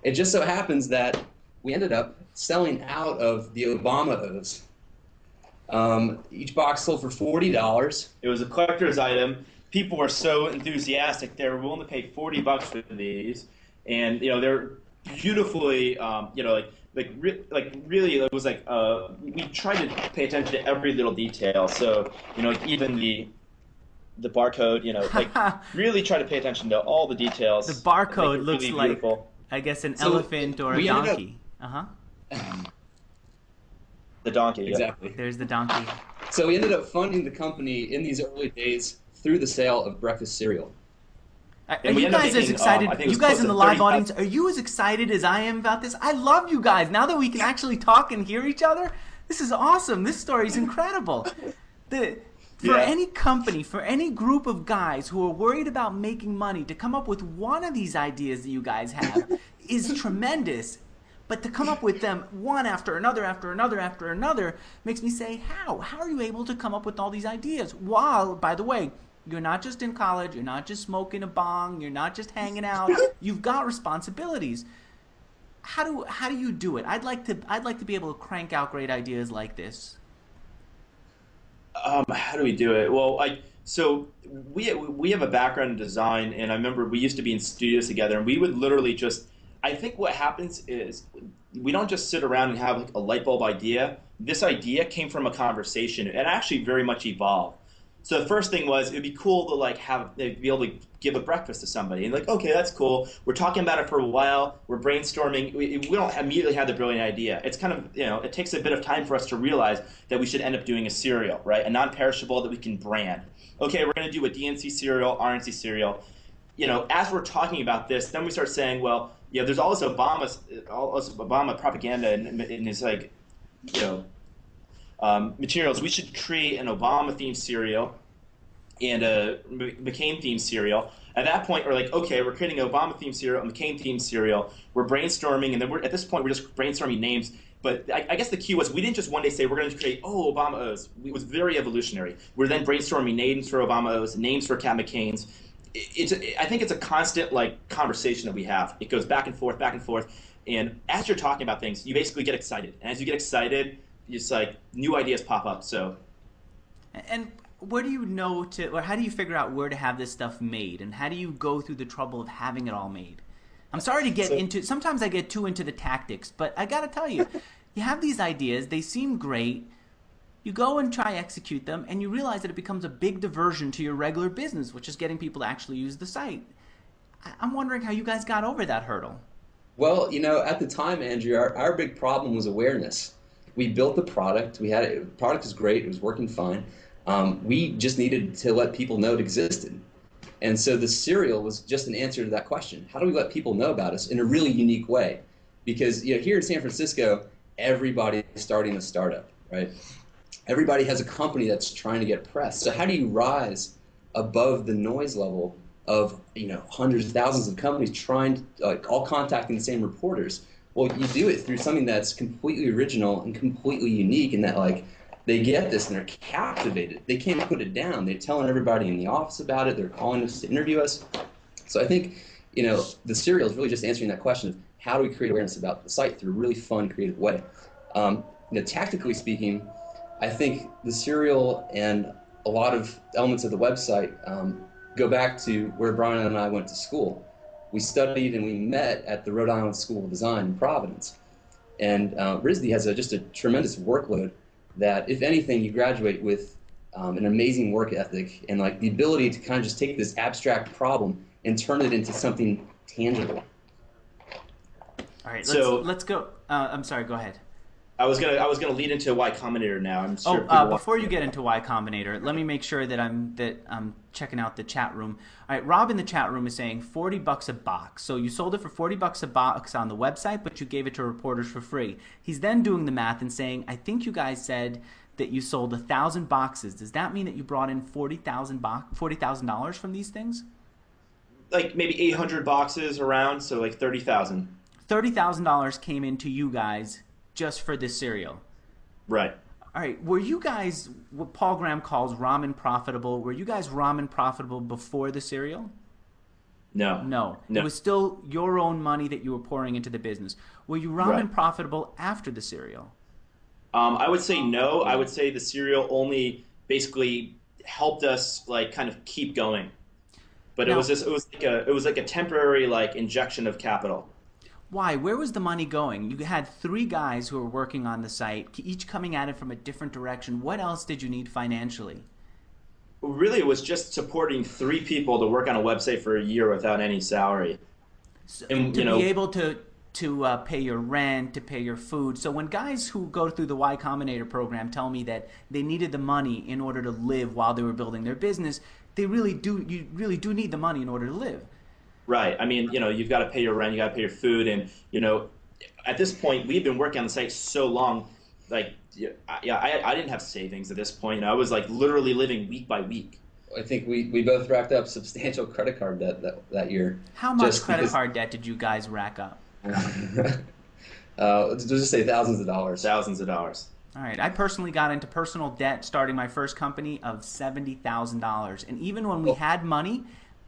It just so happens that we ended up selling out of the Obama O's. Each box sold for $40. It was a collector's item. People were so enthusiastic; they were willing to pay $40 for these, and they're beautifully, really, it was like we tried to pay attention to every little detail. So even the barcode, really try to pay attention to all the details. The barcode looks really like, beautiful. I guess, an elephant or a donkey. The donkey, yeah. Exactly. There's the donkey. So we ended up funding the company in these early days through the sale of breakfast cereal. Are you guys as excited? You guys in the live audience, are you as excited as I am about this? I love you guys. Now that we can actually talk and hear each other, this is awesome. This story is incredible. For any company, for any group of guys who are worried about making money, to come up with one of these ideas that you guys have is tremendous. But to come up with them one after another, after another, after another, makes me say, how? How are you able to come up with all these ideas? While, by the way, you're not just in college, you're not just smoking a bong, you're not just hanging out, you've got responsibilities. How do you do it? I'd like to be able to crank out great ideas like this. How do we do it? Well, so we have a background in design, and I remember we used to be in studios together, and we would literally just. I think what happens is we don't just sit around and have like a light bulb idea. This idea came from a conversation, and actually very much evolved. So the first thing was it'd be cool to be able to give a breakfast to somebody, and okay, that's cool. We're talking about it for a while. We're brainstorming. We don't immediately have the brilliant idea. It's kind of it takes a bit of time for us to realize that we should end up doing a cereal, right? A non-perishable that we can brand. Okay, we're going to do a DNC cereal, RNC cereal. As we're talking about this, then we start saying, well, Yeah, there's also Obama propaganda in his like, you know, materials. We should create an Obama themed cereal and a McCain themed cereal. At that point, we're like, okay, we're creating an Obama themed cereal, a McCain themed cereal. We're brainstorming, and then at this point we're just brainstorming names. But I guess the key was we didn't just one day say we're going to create Obama O's. It was very evolutionary. We're then brainstorming names for Obama O's, names for Cat McCain's. I think it's a constant like conversation that we have. It goes back and forth, back and forth. And as you're talking about things, you basically get excited. And as you get excited, it's like new ideas pop up. So, and where do you know to, or how do you figure out where to have this stuff made, and how do you go through the trouble of having it all made? I'm sorry to get into. Sometimes I get too into the tactics, but I got to tell you, you have these ideas. They seem great. You go and try execute them, and you realize that it becomes a big diversion to your regular business, which is getting people to actually use the site. I'm wondering how you guys got over that hurdle. Well, at the time, Andrew, our big problem was awareness. We built the product. The product was great. It was working fine. We just needed to let people know it existed. And so the cereal was just an answer to that question. How do we let people know about us in a really unique way? Because here in San Francisco, everybody is starting a startup, right? Everybody has a company that's trying to get press. So how do you rise above the noise level of hundreds of thousands of companies trying to, all contacting the same reporters? Well, you do it through something that's completely original and completely unique, in that they get this and they're captivated. They can't put it down. They're telling everybody in the office about it. They're calling us to interview us. So I think the cereal is really just answering that question of how do we create awareness about the site through a really fun, creative way. Tactically speaking, I think the cereal and a lot of elements of the website go back to where Brian and I went to school. We studied and we met at the Rhode Island School of Design in Providence. And RISD has just a tremendous workload that, if anything, you graduate with an amazing work ethic and the ability to kind of just take this abstract problem and turn it into something tangible. All right, let's go. I'm sorry, go ahead. I was gonna lead into Y Combinator now. I'm sure before you get into Y Combinator, let me make sure that I'm checking out the chat room. All right, Rob in the chat room is saying $40 a box. So you sold it for $40 a box on the website, but you gave it to reporters for free. He's then doing the math and saying, I think you guys said that you sold 1,000 boxes. Does that mean that you brought in $40,000 from these things? Like maybe 800 boxes around, so like 30,000. $30,000 came into you guys just for this cereal. Right. All right. Were you guys what Paul Graham calls ramen profitable? Were you guys ramen profitable before the cereal? No. It was still your own money that you were pouring into the business. Were you ramen profitable after the cereal? I would say no. I would say the cereal only basically helped us kind of keep going. But it was like a temporary injection of capital. Why? Where was the money going? You had 3 guys who were working on the site, each coming at it from a different direction. What else did you need financially? Really, it was just supporting 3 people to work on a website for a year without any salary. So, and, to be able to pay your rent, to pay your food. So when guys who go through the Y Combinator program tell me that they needed the money in order to live while they were building their business, you really do need the money in order to live. Right. I mean, you've got to pay your rent, you got to pay your food, and at this point, we've been working on the site so long. I didn't have savings at this point. I was literally living week by week. I think we both racked up substantial credit card debt that year. How much credit card debt did you guys rack up? Let's just say thousands of dollars. Thousands of dollars. All right. I personally got into personal debt starting my first company of $70,000, and even when we had money.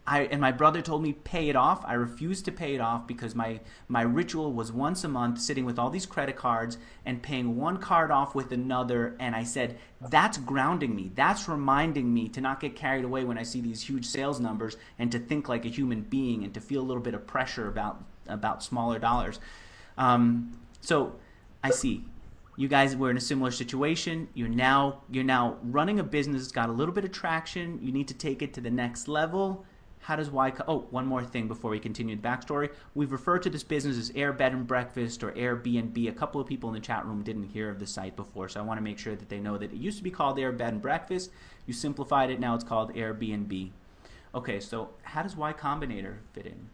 And my brother told me pay it off. I refused to pay it off because my ritual was once a month sitting with all these credit cards and paying one card off with another. And I said, that's grounding me. That's reminding me to not get carried away when I see these huge sales numbers, and to think like a human being and to feel a little bit of pressure about smaller dollars. So I see. You guys were in a similar situation. You're now running a business that's got a little bit of traction. You need to take it to the next level. How does one more thing before we continue the backstory. We've referred to this business as Air Bed and Breakfast or Airbnb. A couple of people in the chat room didn't hear of the site before, so I want to make sure that they know that it used to be called Air Bed and Breakfast. You simplified it, now it's called Airbnb. Okay, so how does Y Combinator fit in?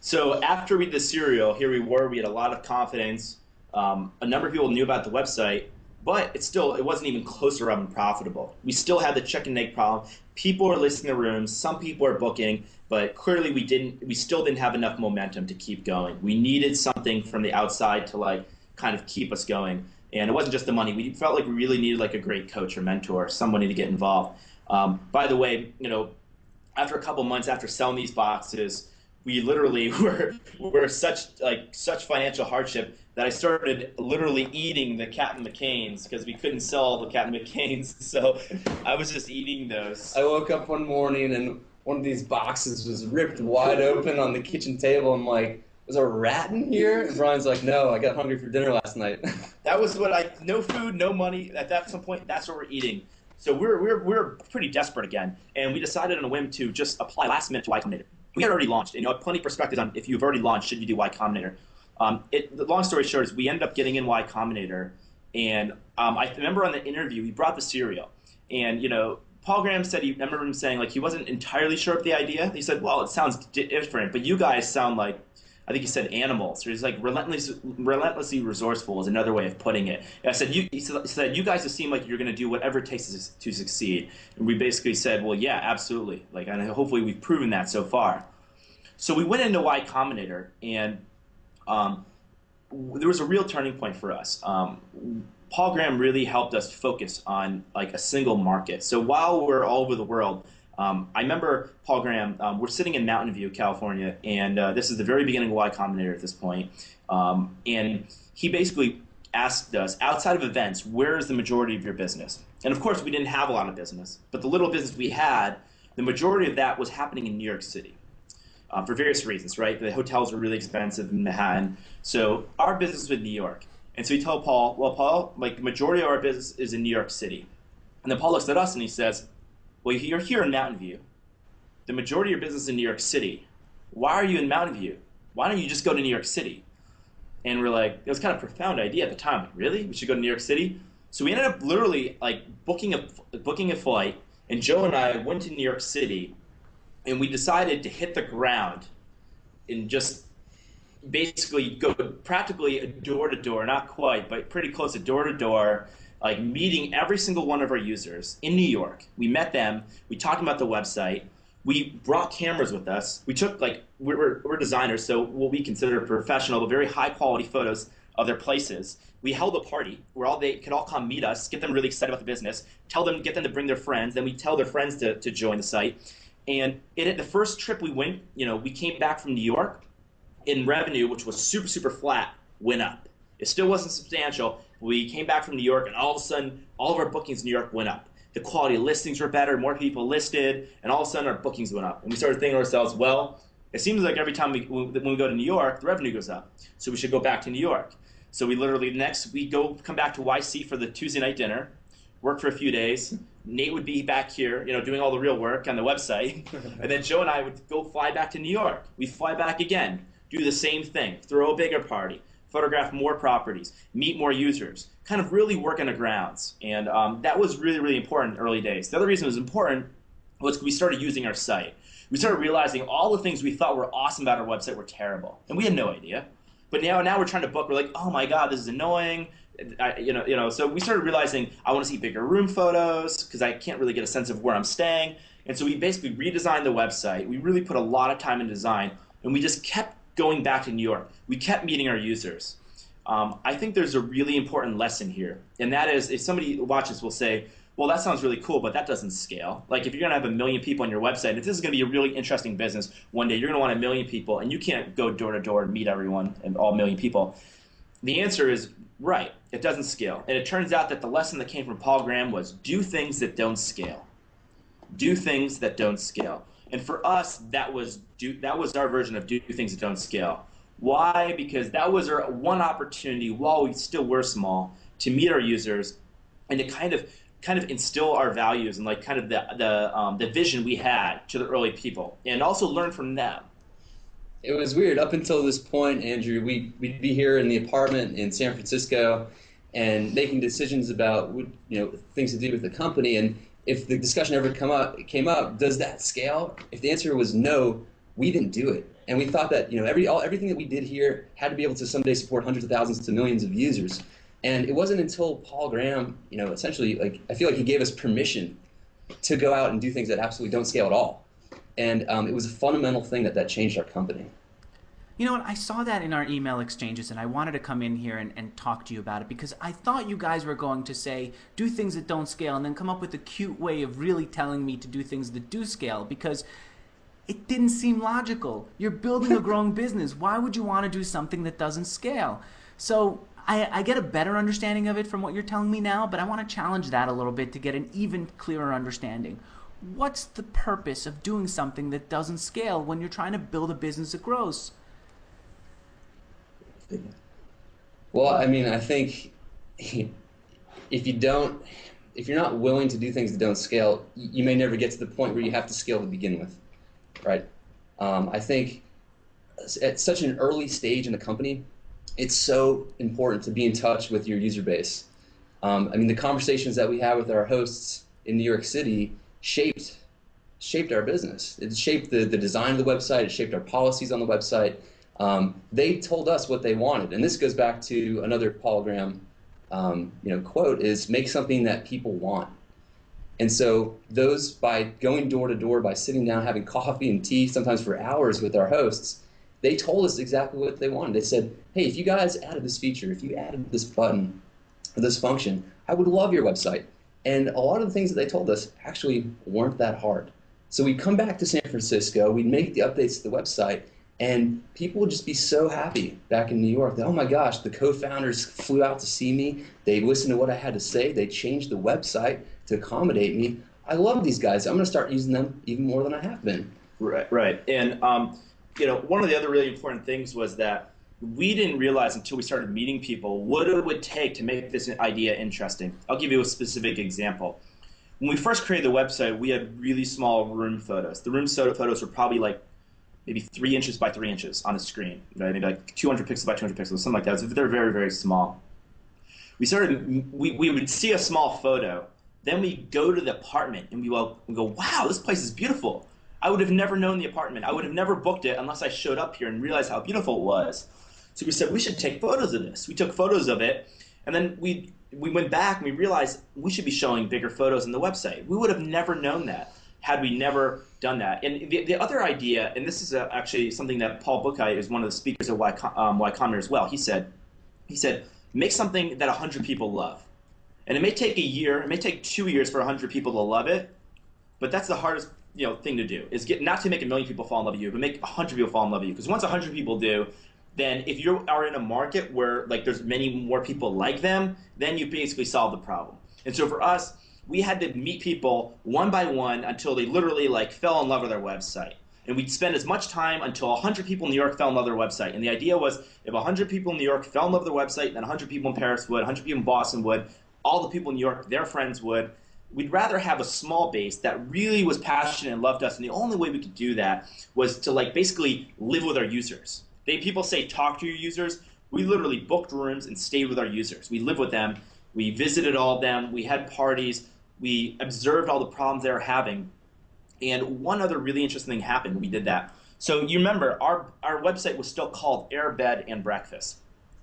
So after we did the serial, here we were. We had a lot of confidence. A number of people knew about the website, but it wasn't even close to running profitable. We still had the chicken and egg problem. People are listing the rooms. Some people are booking, but clearly we still didn't have enough momentum to keep going. We needed something from the outside to like kind of keep us going. And it wasn't just the money. We felt like we really needed like a great coach or mentor, somebody to get involved. By the way, after a couple months after selling these boxes, we literally were such financial hardship that I started literally eating the Captain McCain's because we couldn't sell the Captain McCain's. So I was just eating those. I woke up one morning and one of these boxes was ripped wide open on the kitchen table. I'm like, was there a rat in here? And Brian's like, no, I got hungry for dinner last night. That was no food, no money. At that some point, that's what we're eating. So we're pretty desperate again, and we decided on a whim to just apply last minute to Y Combinator. We had already launched. Plenty of perspectives on if you've already launched, should you do Y Combinator? The long story short is we ended up getting in Y Combinator, and I remember on the interview we brought the cereal, and Paul Graham said I remember him saying like he wasn't entirely sure of the idea. He said, well, it sounds different, but you guys sound like, I think he said animals, or he's like relentlessly resourceful is another way of putting it. And he said, you guys seem like you're going to do whatever it takes to succeed. And we basically said, well, yeah, absolutely. And hopefully we've proven that so far. So we went into Y Combinator, and there was a real turning point for us. Paul Graham really helped us focus on like a single market. So while we're all over the world, I remember Paul Graham, we're sitting in Mountain View, California, and this is the very beginning of Y Combinator at this point. And he basically asked us, outside of events, where is the majority of your business? And of course, we didn't have a lot of business, but the little business we had, the majority of that was happening in New York City for various reasons, right? The hotels were really expensive in Manhattan. So our business was in New York. And so he told Paul, well, Paul, like the majority of our business is in New York City. And then Paul looks at us and he says, well, you're here in Mountain View. The majority of your business is in New York City. Why are you in Mountain View? Why don't you just go to New York City? And we're like, it was kind of a profound idea at the time. Like, really? We should go to New York City? So we ended up literally like booking a flight, and Joe and I went to New York City, and we decided to hit the ground and just basically go practically door to door, not quite, but pretty close to door, like meeting every single one of our users in New York. We met them. We talked about the website. We brought cameras with us. We took we're designers, so what we consider professional, but very high quality photos of their places. We held a party where they could all come meet us, get them really excited about the business, get them to bring their friends. Then we tell their friends to join the site. And the first trip we went, we came back from New York, in revenue, which was super, super flat, went up. It still wasn't substantial. We came back from New York, and all of a sudden, all of our bookings in New York went up. The quality of listings were better, more people listed, and all of a sudden our bookings went up. And we started thinking to ourselves, well, it seems like every time when we go to New York, the revenue goes up. So we should go back to New York. So we literally come back to YC for the Tuesday night dinner, work for a few days. Nate would be back here, doing all the real work on the website. And then Joe and I would go fly back to New York. We'd fly back again, do the same thing, throw a bigger party, photograph more properties, meet more users, kind of really work on the grounds. And that was really, really important in the early days. The other reason it was important was we started using our site. We started realizing all the things we thought were awesome about our website were terrible. And we had no idea. But now we're trying to book. We're like, oh my God, this is annoying. So we started realizing I want to see bigger room photos because I can't really get a sense of where I'm staying. And so we basically redesigned the website. We really put a lot of time in design, and we just kept going back to New York. We kept meeting our users. I think there's a really important lesson here, and that is if somebody watches will say, well, that sounds really cool, but that doesn't scale. Like if you're going to have 1 million people on your website, if this is going to be a really interesting business, one day you're going to want 1 million people, and you can't go door to door and meet everyone and all 1 million people. The answer is right, it doesn't scale. And it turns out that the lesson that came from Paul Graham was do things that don't scale. Do things that don't scale. And for us, that was our version of do things that don't scale. Why? Because that was our one opportunity while we still were small to meet our users and to kind of instill our values and like kind of the vision we had to the early people and also learn from them. It was weird. Up until this point, Andrew, we'd be here in the apartment in San Francisco and making decisions about things to do with the company. And if the discussion ever came up, does that scale? If the answer was no, we didn't do it. And we thought that, you know, everything that we did here had to be able to someday support hundreds of thousands to millions of users. And it wasn't until Paul Graham, you know, essentially, like, I feel like he gave us permission to go out and do things that absolutely don't scale at all. And it was a fundamental thing that changed our company. You know what? I saw that in our email exchanges, and I wanted to come in here and talk to you about it because I thought you guys were going to say, do things that don't scale, and then come up with a cute way of really telling me to do things that do scale, because it didn't seem logical. You're building a growing business. Why would you want to do something that doesn't scale? So I get a better understanding of it from what you're telling me now, but I want to challenge that a little bit to get an even clearer understanding. What's the purpose of doing something that doesn't scale when you're trying to build a business that grows? Well, I mean, I think if you're not willing to do things that don't scale, you may never get to the point where you have to scale to begin with, right? I think at such an early stage in the company, it's so important to be in touch with your user base. I mean, the conversations that we had with our hosts in New York City shaped our business. It shaped the design of the website. It shaped our policies on the website. They told us what they wanted, and this goes back to another Paul Graham, quote: "Is make something that people want." And so those, by going door to door, by sitting down, having coffee and tea, sometimes for hours with our hosts, they told us exactly what they wanted. They said, "Hey, if you guys added this feature, if you added this button or this function, I would love your website." And a lot of the things that they told us actually weren't that hard. So we'd come back to San Francisco, we'd make the updates to the website, and people would just be so happy back in New York that, oh my gosh, the co-founders flew out to see me. They listened to what I had to say. They changed the website to accommodate me. I love these guys. I'm going to start using them even more than I have been. Right. And one of the other really important things was that we didn't realize until we started meeting people what it would take to make this idea interesting. I'll give you a specific example. When we first created the website, we had really small room photos. The room photos were probably like maybe 3 inches by 3 inches on a screen, right? Maybe like 200 pixels by 200 pixels, something like that. So they're very, very small. We would see a small photo, then we go to the apartment and we go, wow, this place is beautiful. I would have never known the apartment. I would have never booked it unless I showed up here and realized how beautiful it was. So we said, we should take photos of this. We took photos of it, and then we went back and we realized we should be showing bigger photos on the website. We would have never known that had we never done that. And the other idea, and this is actually something that Paul Blecharczyk is one of the speakers at Y Combinator as well. He said, make something that 100 people love. And it may take a year, it may take 2 years for 100 people to love it, but that's the hardest thing to do, is not to make 1 million people fall in love with you, but make 100 people fall in love with you. Because once 100 people do, then if you are in a market where there's many more people like them, then you basically solve the problem. And so for us, we had to meet people one by one until they literally fell in love with our website. And we'd spend as much time until 100 people in New York fell in love with their website. And the idea was, if 100 people in New York fell in love with their website, then 100 people in Paris would, 100 people in Boston would, all the people in New York, their friends would. We'd rather have a small base that really was passionate and loved us, and the only way we could do that was to basically live with our users. People say talk to your users. We literally booked rooms and stayed with our users. We lived with them. We visited all of them. We had parties. We observed all the problems they were having. And one other really interesting thing happened when we did that. So you remember, our website was still called Air, Bed, and Breakfast.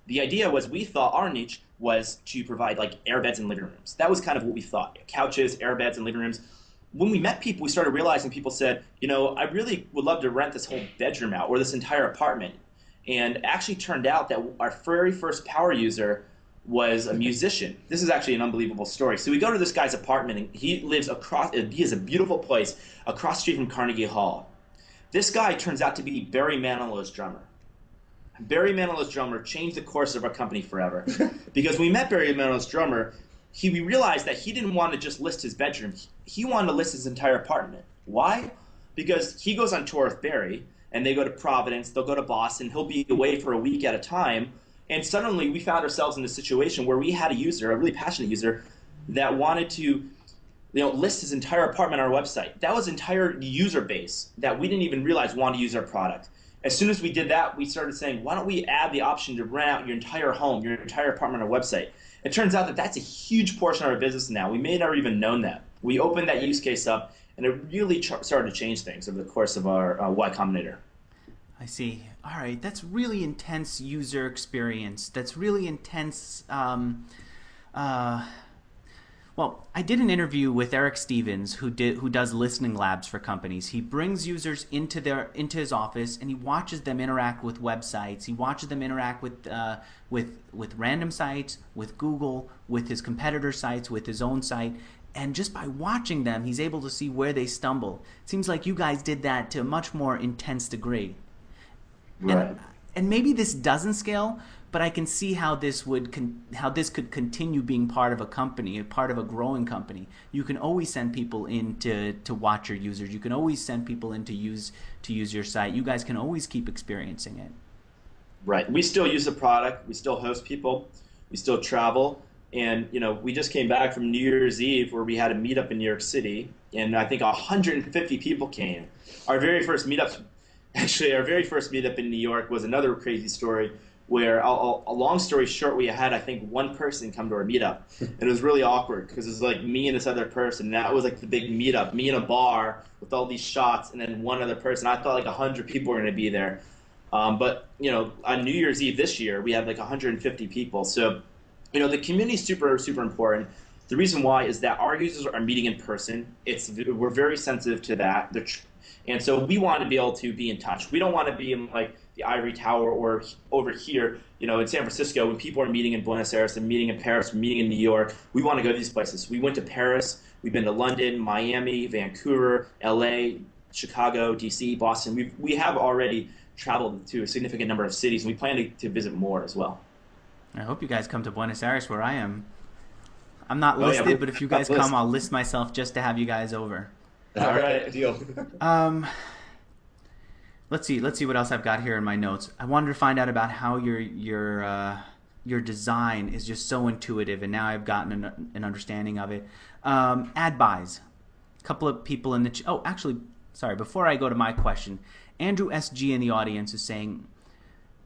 The idea was, we thought our niche was to provide air beds and living rooms. That was kind of what we thought. Couches, air beds, and living rooms. When we met people, we started realizing people said, I really would love to rent this whole bedroom out or this entire apartment. And it actually turned out that our very first power user was a musician. This is actually an unbelievable story. So we go to this guy's apartment, and he has a beautiful place across the street from Carnegie Hall. This guy turns out to be Barry Manilow's drummer. Barry Manilow's drummer changed the course of our company forever. Because when we met Barry Manilow's drummer, we realized that he didn't want to just list his bedroom. He wanted to list his entire apartment. Why? Because he goes on tour with Barry, and they go to Providence, they'll go to Boston, he'll be away for a week at a time, and suddenly we found ourselves in a situation where we had a user, a really passionate user, that wanted to list his entire apartment on our website. That was an entire user base that we didn't even realize wanted to use our product. As soon as we did that, we started saying, why don't we add the option to rent out your entire home, your entire apartment on our website? It turns out that that's a huge portion of our business now. We may not have even known that. We opened that use case up, and it really started to change things over the course of our Y Combinator. I see. All right, that's really intense user experience. That's really intense. Well, I did an interview with Eric Stevens, who does listening labs for companies. He brings users into his office, and he watches them interact with websites. He watches them interact with random sites, with Google, with his competitor sites, with his own site. And just by watching them, he's able to see where they stumble. It seems like you guys did that to a much more intense degree. Right. And maybe this doesn't scale, but I can see how this could continue being part of a company, part of a growing company. You can always send people in to watch your users. You can always send people in to use your site. You guys can always keep experiencing it. Right. We still use the product. We still host people. We still travel. And we just came back from New Year's Eve where we had a meetup in New York City, and I think 150 people came. Our very first meetup in New York was another crazy story where, a long story short, we had, I think, one person come to our meetup. And it was really awkward because it was like me and this other person. And that was like the big meetup, me in a bar with all these shots and then one other person. I thought like 100 people were going to be there. But on New Year's Eve this year, we had like 150 people. So, the community is super, super important. The reason why is that our users are meeting in person. We're very sensitive to that. And so we want to be able to be in touch. We don't want to be in like the ivory tower or over here, in San Francisco, when people are meeting in Buenos Aires and meeting in Paris, or meeting in New York. We want to go to these places. We went to Paris. We've been to London, Miami, Vancouver, LA, Chicago, DC, Boston. We have already traveled to a significant number of cities, and we plan to visit more as well. I hope you guys come to Buenos Aires, where I am. I'm not listed, but if you guys come, I'll list myself just to have you guys over. All right, deal. Let's see what else I've got here in my notes. I wanted to find out about how your design is just so intuitive, and now I've gotten an understanding of it. Ad buys. A couple of people in the actually, sorry. Before I go to my question, Andrew SG in the audience is saying,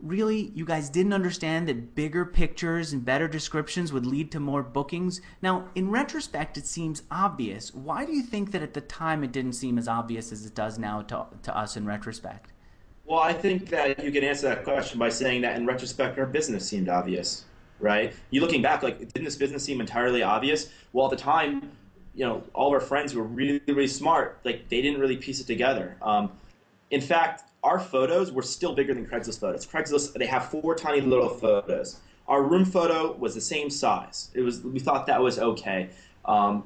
really, you guys didn't understand that bigger pictures and better descriptions would lead to more bookings? Now, in retrospect, it seems obvious. Why do you think that at the time it didn't seem as obvious as it does now to us in retrospect? Well, I think that you can answer that question by saying that in retrospect, our business seemed obvious, right? You looking back, like, didn't this business seem entirely obvious? Well, at the time, all of our friends were really, really smart. Like, they didn't really piece it together. In fact, our photos were still bigger than Craigslist photos. Craigslist, they have 4 tiny little photos. Our room photo was the same size. We thought that was okay. On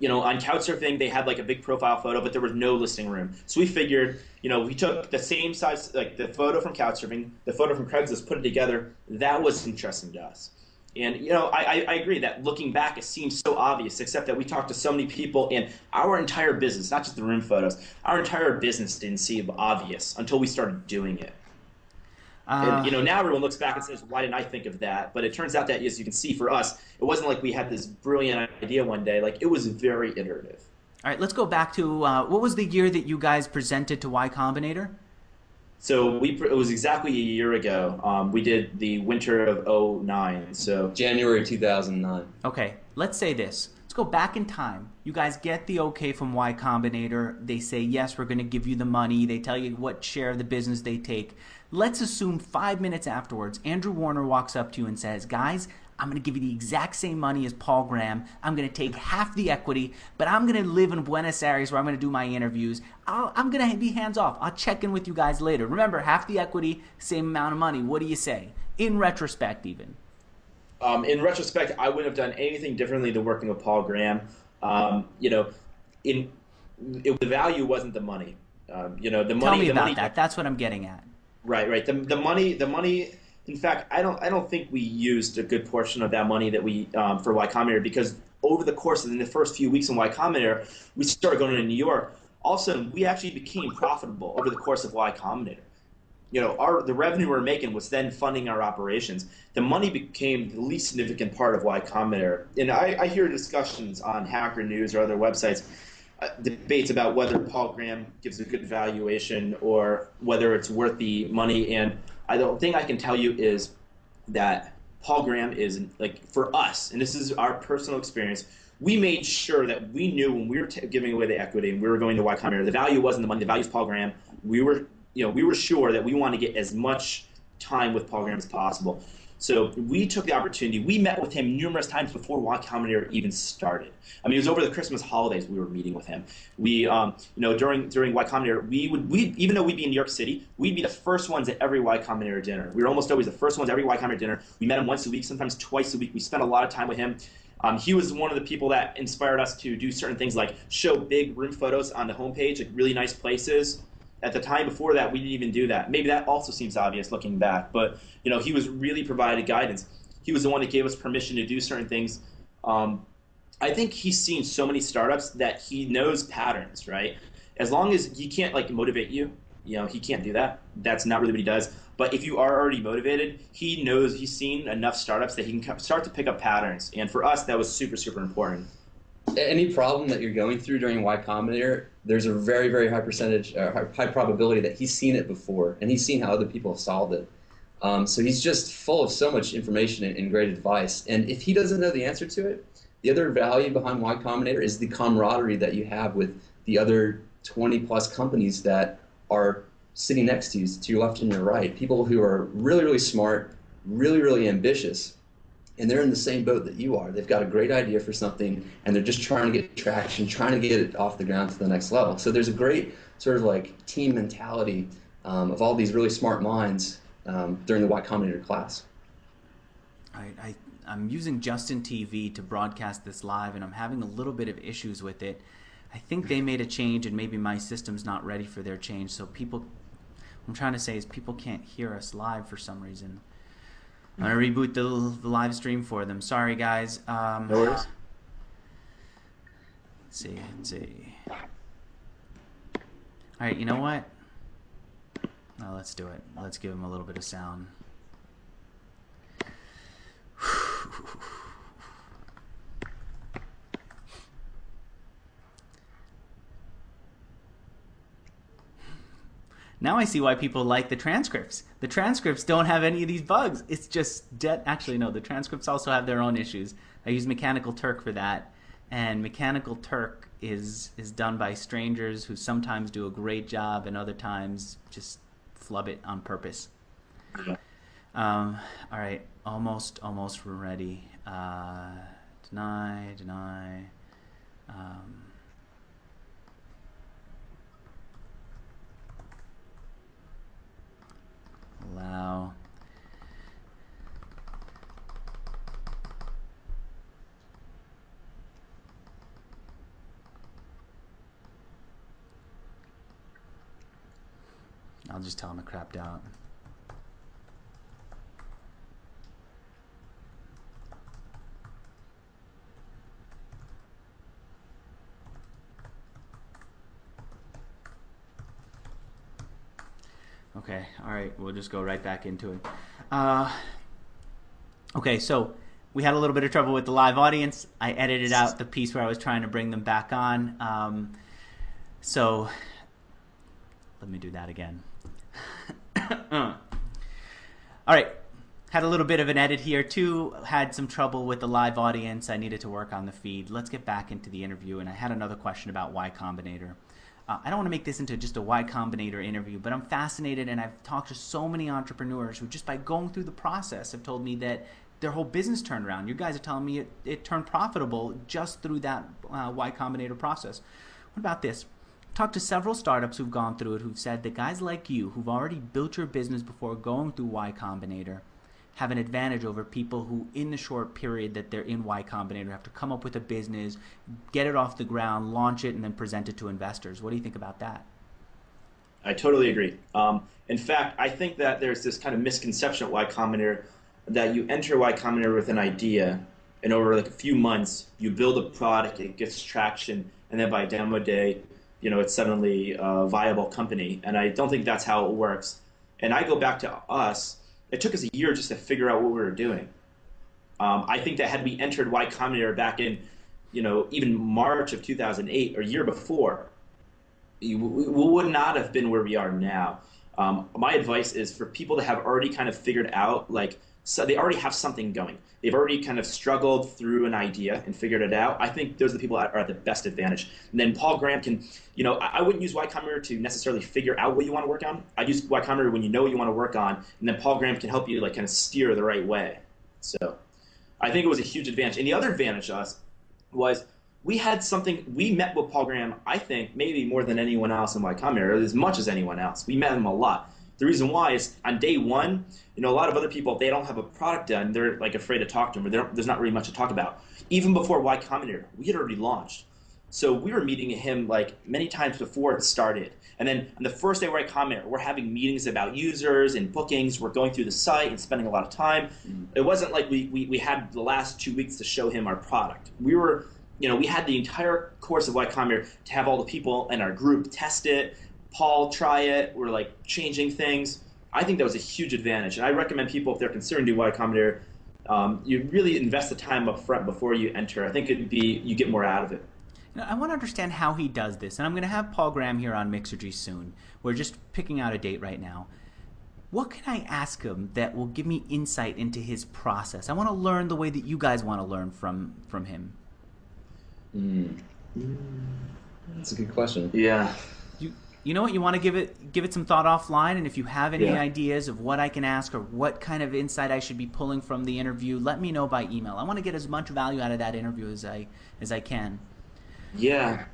Couchsurfing, they had like a big profile photo, but there was no listing room. So we figured, we took the same size, like the photo from Couchsurfing, the photo from Craigslist, put it together. That was interesting to us. And, I agree that looking back, it seems so obvious, except that we talked to so many people, and our entire business, not just the room photos, our entire business didn't seem obvious until we started doing it. And, now everyone looks back and says, why didn't I think of that? But it turns out that, as you can see, for us, it wasn't like we had this brilliant idea one day. Like, it was very iterative. All right, let's go back to, what was the year that you guys presented to Y Combinator? So it was exactly a year ago. We did the winter of 2009. So January 2009. Okay, let's say this. Let's go back in time. You guys get the okay from Y Combinator. They say, yes, we're going to give you the money. They tell you what share of the business they take. Let's assume 5 minutes afterwards, Andrew Warner walks up to you and says, guys, I'm going to give you the exact same money as Paul Graham. I'm going to take half the equity, but I'm going to live in Buenos Aires where I'm going to do my interviews. I'm going to be hands off. I'll check in with you guys later. Remember, half the equity, same amount of money. What do you say? In retrospect, even. In retrospect, I wouldn't have done anything differently than working with Paul Graham. The value wasn't the money. The money. Tell me about money, that. That's what I'm getting at. Right. The money. In fact, I don't think we used a good portion of that money that we for Y Combinator, because over the course of the first few weeks in Y Combinator, we started going to New York. All of a sudden, we actually became profitable over the course of Y Combinator. The revenue we were making was then funding our operations. The money became the least significant part of Y Combinator. And I hear discussions on Hacker News or other websites, debates about whether Paul Graham gives a good valuation or whether it's worth the money. And the thing I can tell you is that Paul Graham is, like, for us, and this is our personal experience, we made sure that we knew when we were giving away the equity and we were going to Y Combinator, the value wasn't the money, the value is Paul Graham. We were, we were sure that we wanted to get as much time with Paul Graham as possible. So we took the opportunity. We met with him numerous times before Y Combinator even started. I mean, it was over the Christmas holidays we were meeting with him. We, during Y Combinator, we even though we'd be in New York City, we'd be the first ones at every Y Combinator dinner. We were almost always the first ones at every Y Combinator dinner. We met him once a week, sometimes twice a week. We spent a lot of time with him. He was one of the people that inspired us to do certain things like show big room photos on the homepage, like really nice places. At the time before that, we didn't even do that. Maybe that also seems obvious looking back, but he was really provided guidance. He was the one that gave us permission to do certain things. I think he's seen so many startups that he knows patterns, right? As long as he can't motivate you, he can't do that. That's not really what he does. But if you are already motivated, he knows he's seen enough startups that he can start to pick up patterns. And for us, that was super, super important. Any problem that you're going through during Y Combinator, there's a very, very high percentage, high probability that he's seen it before, and he's seen how other people have solved it. So he's just full of so much information and great advice. And if he doesn't know the answer to it, the other value behind Y Combinator is the camaraderie that you have with the other 20-plus companies that are sitting next to you, to your left and your right. People who are really, really smart, really, really ambitious. And they're in the same boat that you are. They've got a great idea for something, and they're just trying to get traction, trying to get it off the ground to the next level. So there's a great sort of team mentality of all these really smart minds during the Y Combinator class. I'm using Justin TV to broadcast this live, and I'm having a little bit of issues with it. I think they made a change, and maybe my system's not ready for their change. So what I'm trying to say is people can't hear us live for some reason. I'm going to reboot the live stream for them. Sorry, guys. No worries. Let's see. All right, you know what? No, let's do it. Let's give them a little bit of sound. Now I see why people like the transcripts. The transcripts don't have any of these bugs. It's just dead. Actually, no, the transcripts also have their own issues. I use Mechanical Turk for that. And Mechanical Turk is done by strangers who sometimes do a great job and other times just flub it on purpose. All right, almost ready. Deny. Allow. I'll just tell him it crapped out. Okay, all right, we'll just go right back into it. Okay, so we had a little bit of trouble with the live audience. I edited out the piece where I was trying to bring them back on. So let me do that again. All right, had a little bit of an edit here too. Had some trouble with the live audience. I needed to work on the feed. Let's get back into the interview, and I had another question about Y Combinator. I don't want to make this into just a Y Combinator interview, but I'm fascinated, and I've talked to so many entrepreneurs who just by going through the process have told me that their whole business turned around. You guys are telling me it turned profitable just through that Y Combinator process. What about this? I've talked to several startups who've gone through it who've said that guys like you who've already built your business before going through Y Combinator have an advantage over people who in the short period that they're in Y Combinator have to come up with a business, get it off the ground, launch it, and then present it to investors. What do you think about that? I totally agree. In fact, I think that there's this kind of misconception at Y Combinator that you enter Y Combinator with an idea, and over a few months, you build a product, it gets traction, and then by demo day, it's suddenly a viable company. And I don't think that's how it works. And I go back to us. It took us a year just to figure out what we were doing. I think that had we entered Y Combinator back in, even March of 2008 or a year before, we would not have been where we are now. My advice is for people to have already kind of figured out so they already have something going. They've already kind of struggled through an idea and figured it out. I think those are the people that are at the best advantage. And then Paul Graham can, I wouldn't use Y Combinator to necessarily figure out what you want to work on. I'd use Y Combinator when you know what you want to work on, and then Paul Graham can help you like kind of steer the right way. So I think it was a huge advantage. And the other advantage to us was we met with Paul Graham, I think, maybe more than anyone else in Y Combinator, or as much as anyone else. We met him a lot. The reason why is on day one, a lot of other people, if they don't have a product done, they're like afraid to talk to them, or there's not really much to talk about. Even before Y Combinator, we had already launched. So we were meeting him like many times before it started. And then on the first day of Y Combinator, we're having meetings about users and bookings. We're going through the site and spending a lot of time. It wasn't like we had the last 2 weeks to show him our product. We were, we had the entire course of Y Combinator to have all the people in our group test it, Paul try it. We're like changing things. I think that was a huge advantage, and I recommend people, if they're considering doing Y Combinator, you really invest the time up front before you enter. I think you get more out of it. I want to understand how he does this, and I'm going to have Paul Graham here on Mixergy soon. We're just picking out a date right now. What can I ask him that will give me insight into his process? I want to learn the way that you guys want to learn from him. That's a good question. Yeah. You know what? You want to give it some thought offline, and if you have any ideas of what I can ask or what kind of insight I should be pulling from the interview, let me know by email. I want to get as much value out of that interview as I can. Yeah.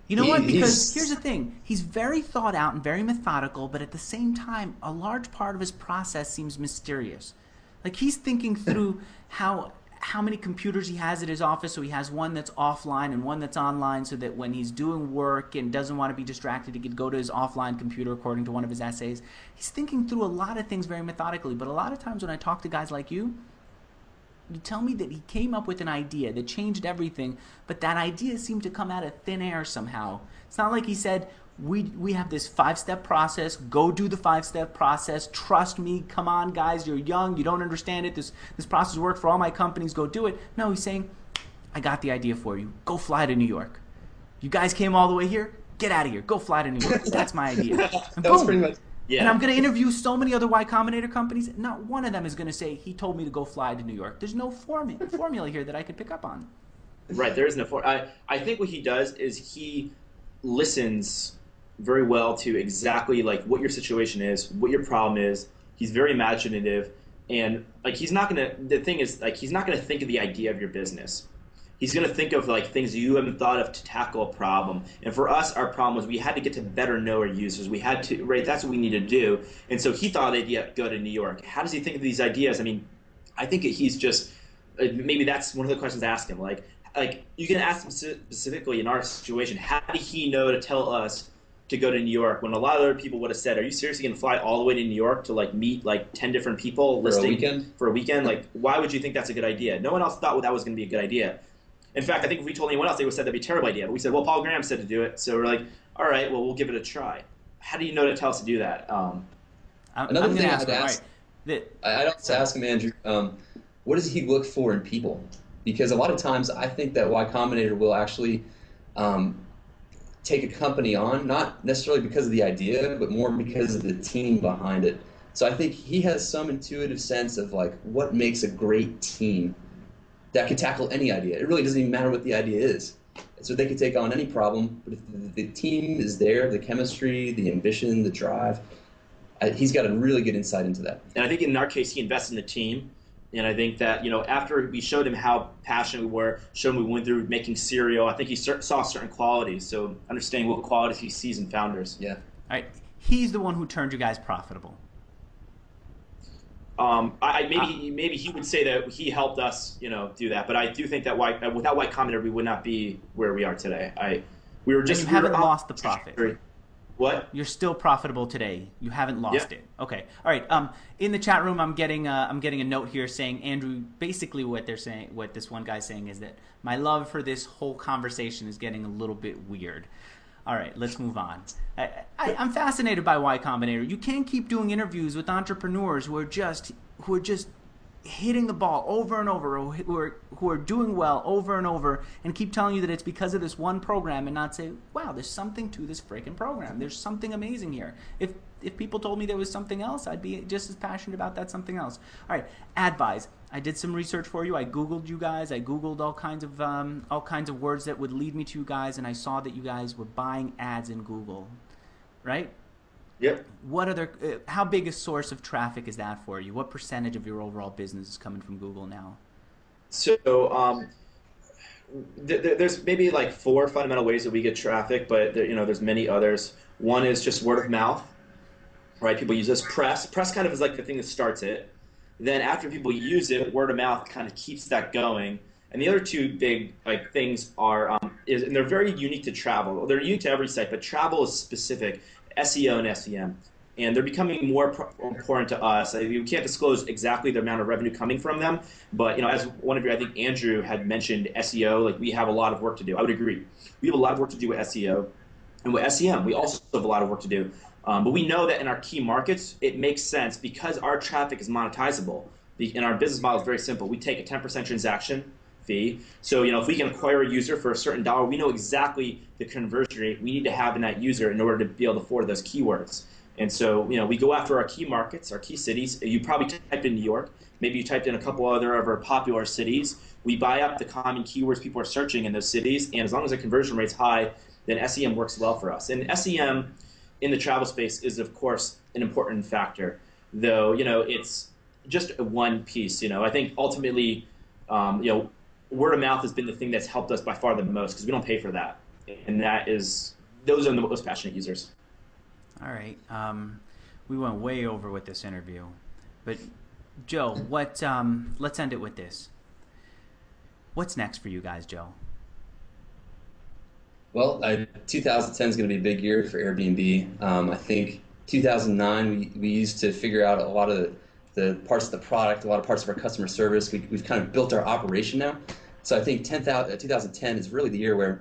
You know what? Because here's the thing. He's very thought out and very methodical, but at the same time, a large part of his process seems mysterious. Like he's thinking through how many computers he has at his office, so he has one that's offline and one that's online, so that when he's doing work and doesn't want to be distracted, he could go to his offline computer according to one of his essays. He's thinking through a lot of things very methodically, but a lot of times when I talk to guys like you tell me that he came up with an idea that changed everything, but that idea seemed to come out of thin air somehow. It's not like he said, we have this 5-step process, go do the 5-step process, trust me, come on guys, you're young, you don't understand it, this process worked for all my companies, go do it. No, he's saying, I got the idea for you, go fly to New York. You guys came all the way here, get out of here, go fly to New York. That's my idea. And that was pretty much. Yeah. And I'm going to interview so many other Y Combinator companies, not one of them is going to say, he told me to go fly to New York. There's no formula here that I could pick up on. Right, there is no formula. I think what he does is he listens very well to exactly like what your situation is, what your problem is. He's very imaginative, and like he's not going to, the thing is, like he's not going to think of the idea of your business. He's going to think of like things you haven't thought of to tackle a problem. And for us, our problem was we had to get to better know our users. We had to, right, that's what we needed to do. And so he thought they'd go to New York. How does he think of these ideas? I mean, I think he's just, maybe that's one of the questions to ask him. Like you can ask him specifically in our situation, how did he know to tell us to go to New York when a lot of other people would have said, are you seriously going to fly all the way to New York to like meet like 10 different people for a weekend? Like, why would you think that's a good idea? No one else thought that was going to be a good idea. In fact, I think if we told anyone else, they would have said that'd be a terrible idea. But we said, well, Paul Graham said to do it. So we're like, all right, well, we'll give it a try. How do you know to tell us to do that? Another thing I'd ask, I'd also ask him, Andrew, what does he look for in people? Because a lot of times I think that Y Combinator will actually take a company on, not necessarily because of the idea, but more because of the team behind it. So I think he has some intuitive sense of like what makes a great team that could tackle any idea. It really doesn't even matter what the idea is. So they could take on any problem, but if the team is there, the chemistry, the ambition, the drive, he's got a really good insight into that. And I think in our case, he invested in the team. And I think that, after we showed him how passionate we were, showed him we went through making cereal, I think he saw certain qualities. So understanding what qualities he sees in founders. Yeah. All right. He's the one who turned you guys profitable. Maybe he would say that he helped us, do that. But I do think that without Y Combinator, we would not be where we are today. We were just. And you haven't lost the profit. What? You're still profitable today. You haven't lost it. Okay. All right. In the chat room, I'm getting a note here saying, Andrew, basically what this one guy's saying is that my love for this whole conversation is getting a little bit weird. All right, let's move on. I'm fascinated by Y Combinator. You can't keep doing interviews with entrepreneurs who are just hitting the ball over and over, who are doing well over and over, and keep telling you that it's because of this one program, and not say, wow, there's something to this freaking program. There's something amazing here. If people told me there was something else, I'd be just as passionate about that something else. All right, ad buys. I did some research for you. I Googled you guys. I Googled all kinds of words that would lead me to you guys, and I saw that you guys were buying ads in Google, right? Yep. How big a source of traffic is that for you? What percentage of your overall business is coming from Google now? So there's maybe like 4 fundamental ways that we get traffic, but there's many others. One is just word of mouth, right? People use this. Press kind of is like the thing that starts it. Then after people use it, word of mouth kind of keeps that going. And the other 2 big things are and they're very unique to travel. They're unique to every site, but travel is specific. SEO and SEM, and they're becoming more important to us. We can't disclose exactly the amount of revenue coming from them, but as one of you, I think Andrew had mentioned SEO, like we have a lot of work to do. I would agree. We have a lot of work to do with SEO, and with SEM, we also have a lot of work to do. But we know that in our key markets, it makes sense because our traffic is monetizable. And our business model is very simple. We take a 10% transaction fee. So if we can acquire a user for a certain dollar, we know exactly the conversion rate we need to have in that user in order to be able to afford those keywords. And so we go after our key markets, our key cities. You probably typed in New York. Maybe you typed in a couple other of our popular cities. We buy up the common keywords people are searching in those cities, and as long as the conversion rate's high, then SEM works well for us. And SEM in the travel space is, of course, an important factor, though it's just one piece. I think ultimately, word of mouth has been the thing that's helped us by far the most because we don't pay for that, and those are the most passionate users. All right, we went way over with this interview, but Joe, let's end it with this. What's next for you guys, Joe? Well, 2010 is going to be a big year for Airbnb. I think 2009 we used to figure out a lot of the parts of the product, a lot of parts of our customer service. We've kind of built our operation now. So I think 2010 is really the year where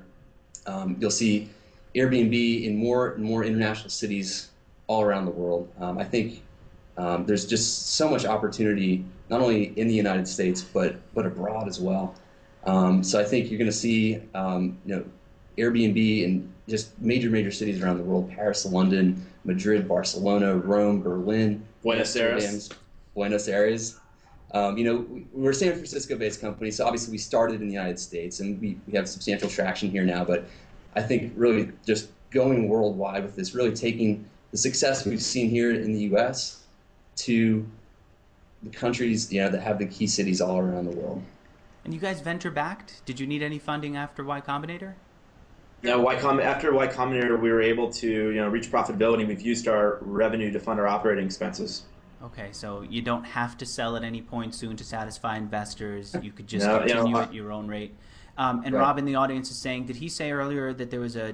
you'll see Airbnb in more and more international cities all around the world. I think there's just so much opportunity, not only in the United States, but abroad as well. So I think you're going to see Airbnb in just major cities around the world: Paris, London, Madrid, Barcelona, Rome, Berlin, Buenos Aires. We're a San Francisco-based company, so obviously we started in the United States, and we have substantial traction here now. But I think really just going worldwide with this, really taking the success we've seen here in the U.S. to the countries that have the key cities all around the world. And you guys venture-backed? Did you need any funding after Y Combinator? No, after Y Combinator, we were able to reach profitability. We've used our revenue to fund our operating expenses. Okay, so you don't have to sell at any point soon to satisfy investors. You could just continue at your own rate. And right. Rob in the audience is saying, did he say earlier that there was no,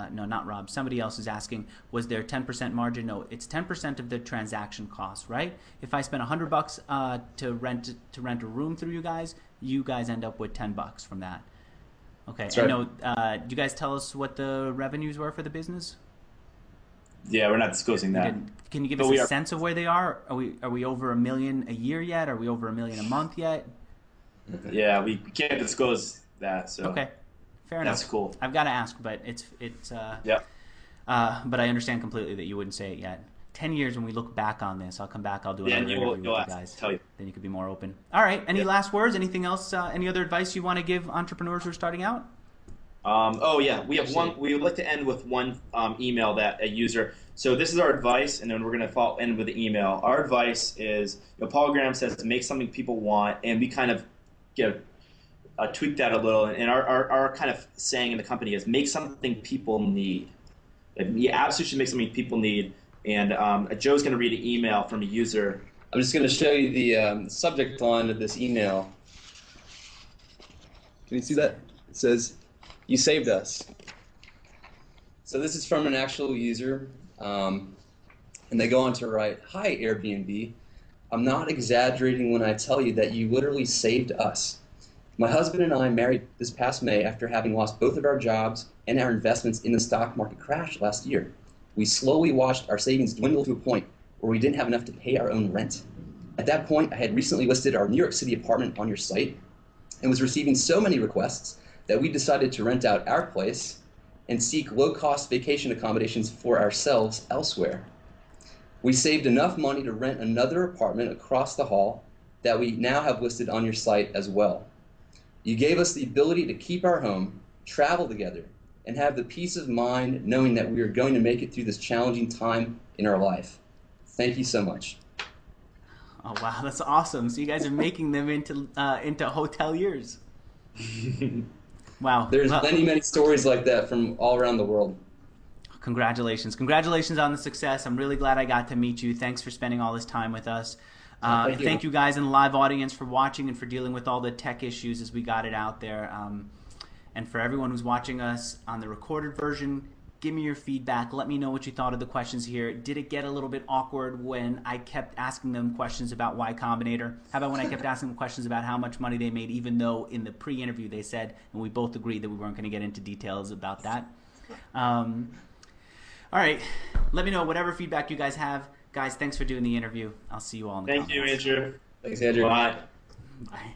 not Rob, somebody else is asking, was there 10% margin? No, it's 10% of the transaction cost, right? If I spend $100 to rent a room through you guys end up with $10 from that. Okay, that's and right. No, do you guys tell us what the revenues were for the business? Yeah, we're not disclosing that. Can you give us a sense of where they are? Are we over $1 million a year yet? Are we over $1 million a month yet? Yeah, we can't disclose that. So okay, fair enough. That's cool. I've got to ask, but it's yeah. But I understand completely that you wouldn't say it yet. 10 years when we look back on this, I'll come back. I'll do another interview with you guys. Tell you. Then you could be more open. All right. Any last words? Anything else? Any other advice you want to give entrepreneurs who are starting out? We have one. We would like to end with one email that a user. So this is our advice, and then we're going to end with the email. Our advice is, Paul Graham says to make something people want, and we kind of tweak that a little. And our kind of saying in the company is make something people need. You absolutely should make something people need. And Joe's going to read an email from a user. I'm just going to show you the subject line of this email. Can you see that? It says, "You saved us." So this is from an actual user, and they go on to write, "Hi Airbnb, I'm not exaggerating when I tell you that you literally saved us. My husband and I married this past May after having lost both of our jobs and our investments in the stock market crash last year. We slowly watched our savings dwindle to a point where we didn't have enough to pay our own rent. At that point, I had recently listed our New York City apartment on your site and was receiving so many requests that we decided to rent out our place and seek low-cost vacation accommodations for ourselves elsewhere. We saved enough money to rent another apartment across the hall that we now have listed on your site as well. You gave us the ability to keep our home, travel together, and have the peace of mind knowing that we are going to make it through this challenging time in our life. Thank you so much. Oh wow, that's awesome! So you guys are making them into hoteliers. Wow. There's many stories like that from all around the world. Congratulations on the success. I'm really glad I got to meet you. Thanks for spending all this time with us. Thank you guys in the live audience for watching and for dealing with all the tech issues as we got it out there. And for everyone who's watching us on the recorded version, give me your feedback. Let me know what you thought of the questions here. Did it get a little bit awkward when I kept asking them questions about Y Combinator? How about when I kept asking them questions about how much money they made, even though in the pre-interview they said, and we both agreed that we weren't going to get into details about that. All right. Let me know whatever feedback you guys have. Guys, thanks for doing the interview. I'll see you all in the comments. Thank you, Andrew. Thanks, Andrew. Bye. Bye.